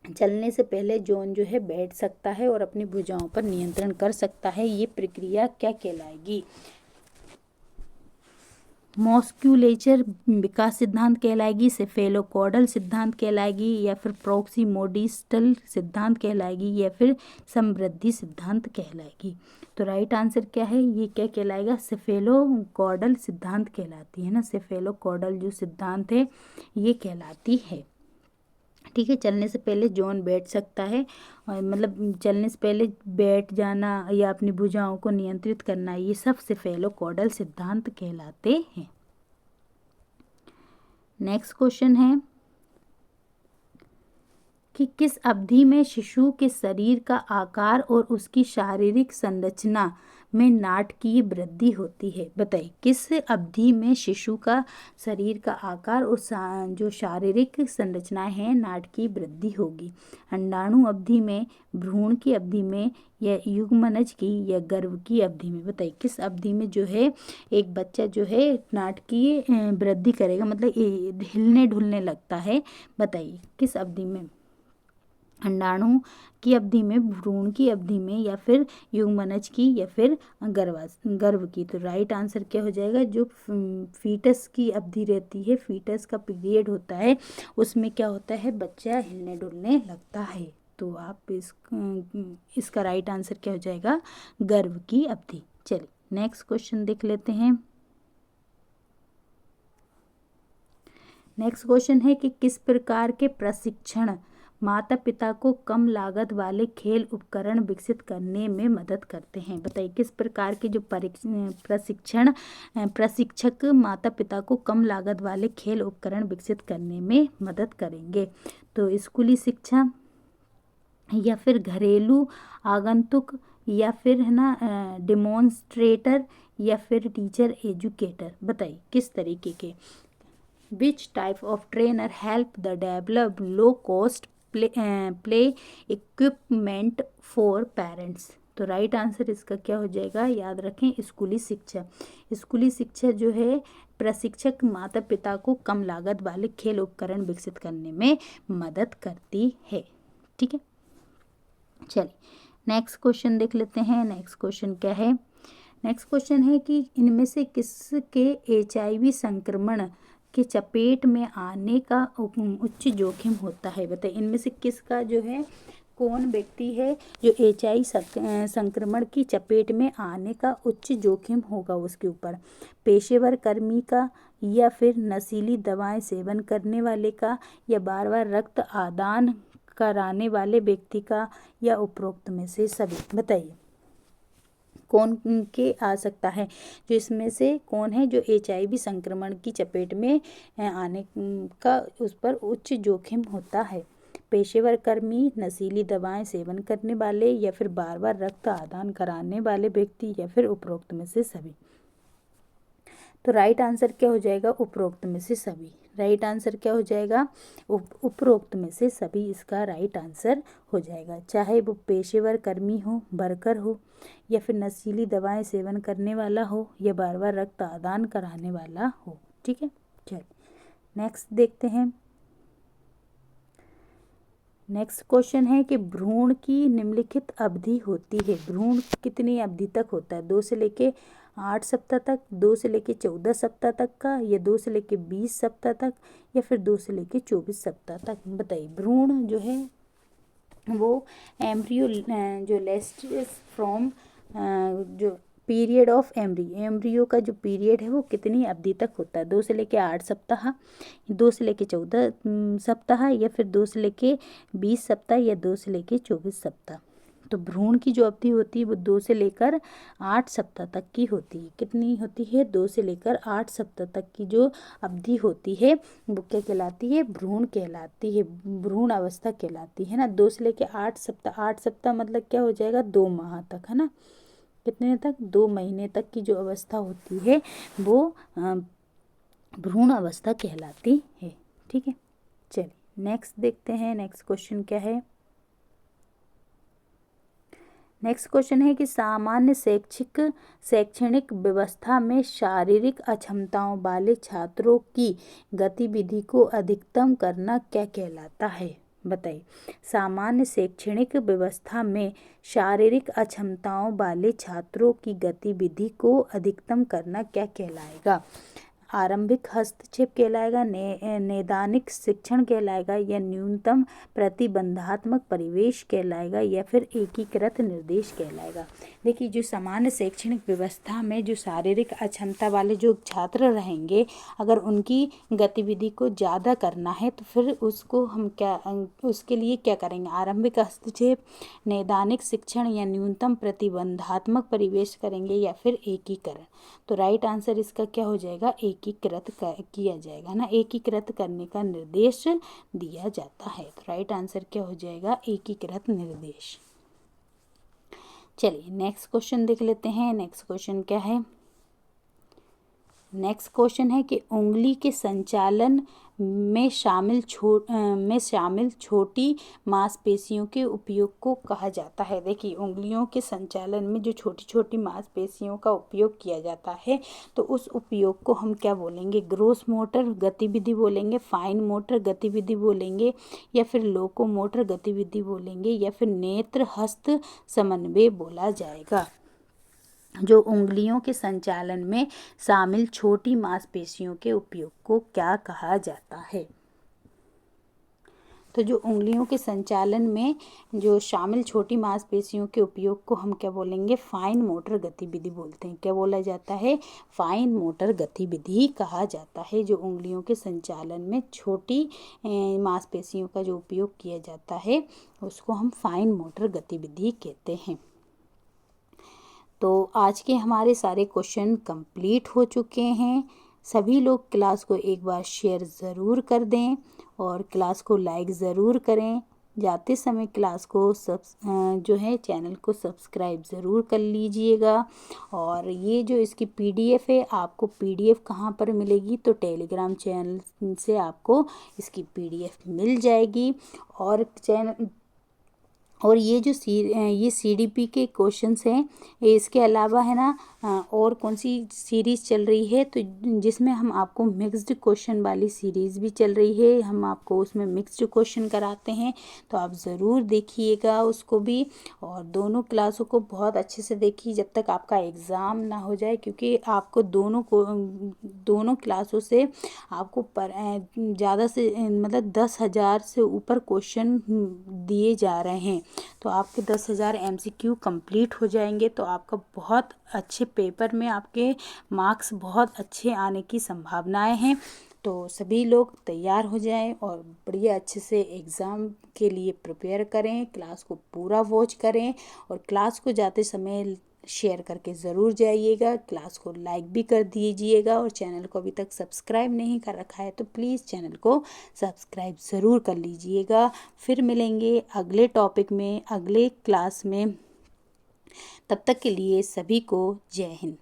चलने से पहले जॉन जो है बैठ सकता है और अपनी भुजाओं पर नियंत्रण कर सकता है? ये प्रक्रिया क्या कहलाएगी? मस्कुलेचर विकास सिद्धांत कहलाएगी, सेफेलोकॉर्डल सिद्धांत कहलाएगी, या फिर प्रॉक्सिमोडिस्टल सिद्धांत कहलाएगी, या फिर समृद्धि सिद्धांत कहलाएगी? तो राइट आंसर क्या है? ये क्या कहलाएगा? सेफेलोकॉर्डल सिद्धांत कहलाती है ना। सेफेलोकॉर्डल जो सिद्धांत है ये कहलाती है। ठीक है, चलने से पहले जॉन बैठ सकता है और मतलब चलने से पहले बैठ जाना या अपनी भुजाओं को नियंत्रित करना, ये सब सेफेलोकॉर्डल सिद्धांत कहलाते हैं। नेक्स्ट क्वेश्चन है कि किस अवधि में शिशु के शरीर का आकार और उसकी शारीरिक संरचना में नाटकीय वृद्धि होती है। बताइए किस अवधि में शिशु का शरीर का आकार और जो शारीरिक संरचनाएं हैं नाटकीय वृद्धि होगी। अंडाणु अवधि में, भ्रूण की अवधि में, या युग्मनज की या गर्भ की अवधि में। बताइए किस अवधि में जो है एक बच्चा जो है नाटकीय वृद्धि करेगा, मतलब हिलने ढुलने लगता है। बताइए किस अवधि में, अंडाणु की अवधि में, भ्रूण की अवधि में, या फिर युग्मनज की, या फिर गर्भ की। तो राइट आंसर क्या हो जाएगा, जो फीटस की अवधि रहती है, फीटस का पीरियड होता है, उसमें क्या होता है, बच्चा हिलने डुलने लगता है। तो आप इसका राइट आंसर क्या हो जाएगा, गर्भ की अवधि। चलिए नेक्स्ट क्वेश्चन देख लेते हैं। नेक्स्ट क्वेश्चन है कि किस प्रकार के प्रशिक्षण माता पिता को कम लागत वाले खेल उपकरण विकसित करने में मदद करते हैं। बताइए किस प्रकार के जो प्रशिक्षक माता पिता को कम लागत वाले खेल उपकरण विकसित करने में मदद करेंगे। तो स्कूली शिक्षा, या फिर घरेलू आगंतुक, या फिर है ना डेमोन्स्ट्रेटर, या फिर टीचर एजुकेटर। बताइए किस तरीके के। Which type of trainer help the develop low cost play equipment for parents? तो राइट आंसर इसका क्या हो जाएगा, याद रखें स्कूली शिक्षा। स्कूली शिक्षा जो है प्रशिक्षक माता पिता को कम लागत वाले खेल उपकरण विकसित करने में मदद करती है। ठीक है, चलिए नेक्स्ट क्वेश्चन देख लेते हैं। नेक्स्ट क्वेश्चन क्या है, नेक्स्ट क्वेश्चन है कि इनमें से किसके HIV संक्रमण के चपेट में आने का उच्च जोखिम होता है। बताइए इनमें से किसका जो है, कौन व्यक्ति है जो HIV संक्रमण की चपेट में आने का उच्च जोखिम होगा उसके ऊपर। पेशेवर कर्मी का, या फिर नशीली दवाएं सेवन करने वाले का, या बार बार रक्त आदान कराने वाले व्यक्ति का, या उपरोक्त में से सभी। बताइए कौन के आ सकता है, जो इसमें से कौन है जो HIV संक्रमण की चपेट में आने का उस पर उच्च जोखिम होता है। पेशेवर कर्मी, नशीली दवाएं सेवन करने वाले, या फिर बार बार रक्त आदान कराने वाले व्यक्ति, या फिर उपरोक्त में से सभी। तो राइट आंसर क्या हो जाएगा, उपरोक्त में से सभी। राइट आंसर क्या हो जाएगा, उपरोक्त में से सभी इसका राइट आंसर हो जाएगा। चाहे वो पेशेवर कर्मी हो, वर्कर हो, या फिर नशीली दवाएं सेवन करने वाला हो, या बार बार रक्त आदान कराने वाला हो। ठीक है, चलिए नेक्स्ट देखते हैं। नेक्स्ट क्वेश्चन है कि भ्रूण की निम्नलिखित अवधि होती है। भ्रूण कितनी अवधि तक होता है, 2 से लेके 8 सप्ताह तक, 2 से लेके 14 सप्ताह तक का, या 2 से लेके 20 सप्ताह तक, या फिर 2 से लेके 24 सप्ताह तक। बताइए भ्रूण जो है वो एम्ब्रियो जो लेस्टेस फ्रॉम जो पीरियड ऑफ एम्ब्रियो का जो पीरियड है वो कितनी अवधि तक होता है, 2 से लेके 8 सप्ताह, 2 से लेके 14 सप्ताह, या फिर 2 से लेके 20 सप्ताह, या 2 से लेके 24 सप्ताह। तो भ्रूण की जो अवधि होती है वो 2 से लेकर 8 सप्ताह तक की होती है। कितनी होती है, 2 से लेकर 8 सप्ताह तक की जो अवधि होती है वो क्या कहलाती है, भ्रूण कहलाती है, भ्रूण अवस्था कहलाती है ना। 2 से लेकर 8 सप्ताह, 8 सप्ताह मतलब क्या हो जाएगा, 2 माह तक, है ना। कितने तक, 2 महीने तक की जो अवस्था होती है वो भ्रूण अवस्था कहलाती है। ठीक है, चलिए नेक्स्ट देखते हैं। नेक्स्ट क्वेश्चन क्या है, नेक्स्ट क्वेश्चन है कि सामान्य शैक्षणिक व्यवस्था में शारीरिक अक्षमताओं वाले छात्रों की गतिविधि को अधिकतम करना क्या कहलाता है। बताइए सामान्य शैक्षणिक व्यवस्था में शारीरिक अक्षमताओं वाले छात्रों की गतिविधि को अधिकतम करना क्या कहलाएगा। आरंभिक हस्तक्षेप कहलाएगा, नैदानिक शिक्षण कहलाएगा, या न्यूनतम प्रतिबंधात्मक परिवेश कहलाएगा, या फिर एकीकृत निर्देश कहलाएगा। देखिए जो सामान्य शैक्षणिक व्यवस्था में जो शारीरिक अक्षमता वाले जो छात्र रहेंगे, अगर उनकी गतिविधि को ज़्यादा करना है तो फिर उसको हम उसके लिए क्या करेंगे, आरंभिक हस्तक्षेप, नैदानिक शिक्षण, या न्यूनतम प्रतिबंधात्मक परिवेश करेंगे, या फिर एकीकरण। तो राइट आंसर इसका क्या हो जाएगा, एकीकृत किया जाएगा ना, एकीकृत करने का निर्देश दिया जाता है। तो राइट आंसर क्या हो जाएगा, एकीकृत निर्देश। चलिए नेक्स्ट क्वेश्चन देख लेते हैं। नेक्स्ट क्वेश्चन क्या है, नेक्स्ट क्वेश्चन है कि उंगली के संचालन में शामिल छोटी मांसपेशियों के उपयोग को कहा जाता है। देखिए उंगलियों के संचालन में जो छोटी छोटी मांसपेशियों का उपयोग किया जाता है तो उस उपयोग को हम क्या बोलेंगे, ग्रोस मोटर गतिविधि बोलेंगे, फाइन मोटर गतिविधि बोलेंगे, या फिर लोकोमोटर गतिविधि बोलेंगे, या फिर नेत्र हस्त समन्वय बोला जाएगा। जो उंगलियों के संचालन में शामिल छोटी मांसपेशियों के उपयोग को क्या कहा जाता है। तो जो उंगलियों के संचालन में जो शामिल छोटी मांसपेशियों के उपयोग को हम क्या बोलेंगे, फाइन मोटर गतिविधि बोलते हैं। क्या बोला जाता है, फाइन मोटर गतिविधि कहा जाता है। जो उंगलियों के संचालन में छोटी मांसपेशियों का जो उपयोग किया जाता है उसको हम फाइन मोटर गतिविधि कहते हैं। तो आज के हमारे सारे क्वेश्चन कंप्लीट हो चुके हैं। सभी लोग क्लास को एक बार शेयर ज़रूर कर दें और क्लास को लाइक ज़रूर करें। जाते समय क्लास को जो है चैनल को सब्सक्राइब ज़रूर कर लीजिएगा। और ये जो इसकी पीडीएफ है, आपको पीडीएफ कहाँ पर मिलेगी, तो टेलीग्राम चैनल से आपको इसकी पीडीएफ मिल जाएगी। और ये जो ये सीडीपी के क्वेश्चंस हैं, इसके अलावा है ना और कौन सी सीरीज़ चल रही है, तो जिसमें हम आपको मिक्स्ड क्वेश्चन वाली सीरीज़ भी चल रही है। हम आपको उसमें मिक्स्ड क्वेश्चन कराते हैं, तो आप ज़रूर देखिएगा उसको भी। और दोनों क्लासों को बहुत अच्छे से देखिए जब तक आपका एग्ज़ाम ना हो जाए, क्योंकि आपको दोनों क्लासों से आपको ज़्यादा से मतलब 10,000 से ऊपर क्वेश्चन दिए जा रहे हैं। तो आपके 10,000 MCQ कंप्लीट हो जाएंगे, तो आपका बहुत अच्छे पेपर में आपके मार्क्स बहुत अच्छे आने की संभावनाएं हैं। तो सभी लोग तैयार हो जाएं और बढ़िया अच्छे से एग्ज़ाम के लिए प्रिपेयर करें। क्लास को पूरा वॉच करें और क्लास को जाते समय शेयर करके ज़रूर जाइएगा। क्लास को लाइक भी कर दीजिएगा और चैनल को अभी तक सब्सक्राइब नहीं कर रखा है तो प्लीज़ चैनल को सब्सक्राइब ज़रूर कर लीजिएगा। फिर मिलेंगे अगले टॉपिक में, अगले क्लास में। तब तक के लिए सभी को जय हिंद।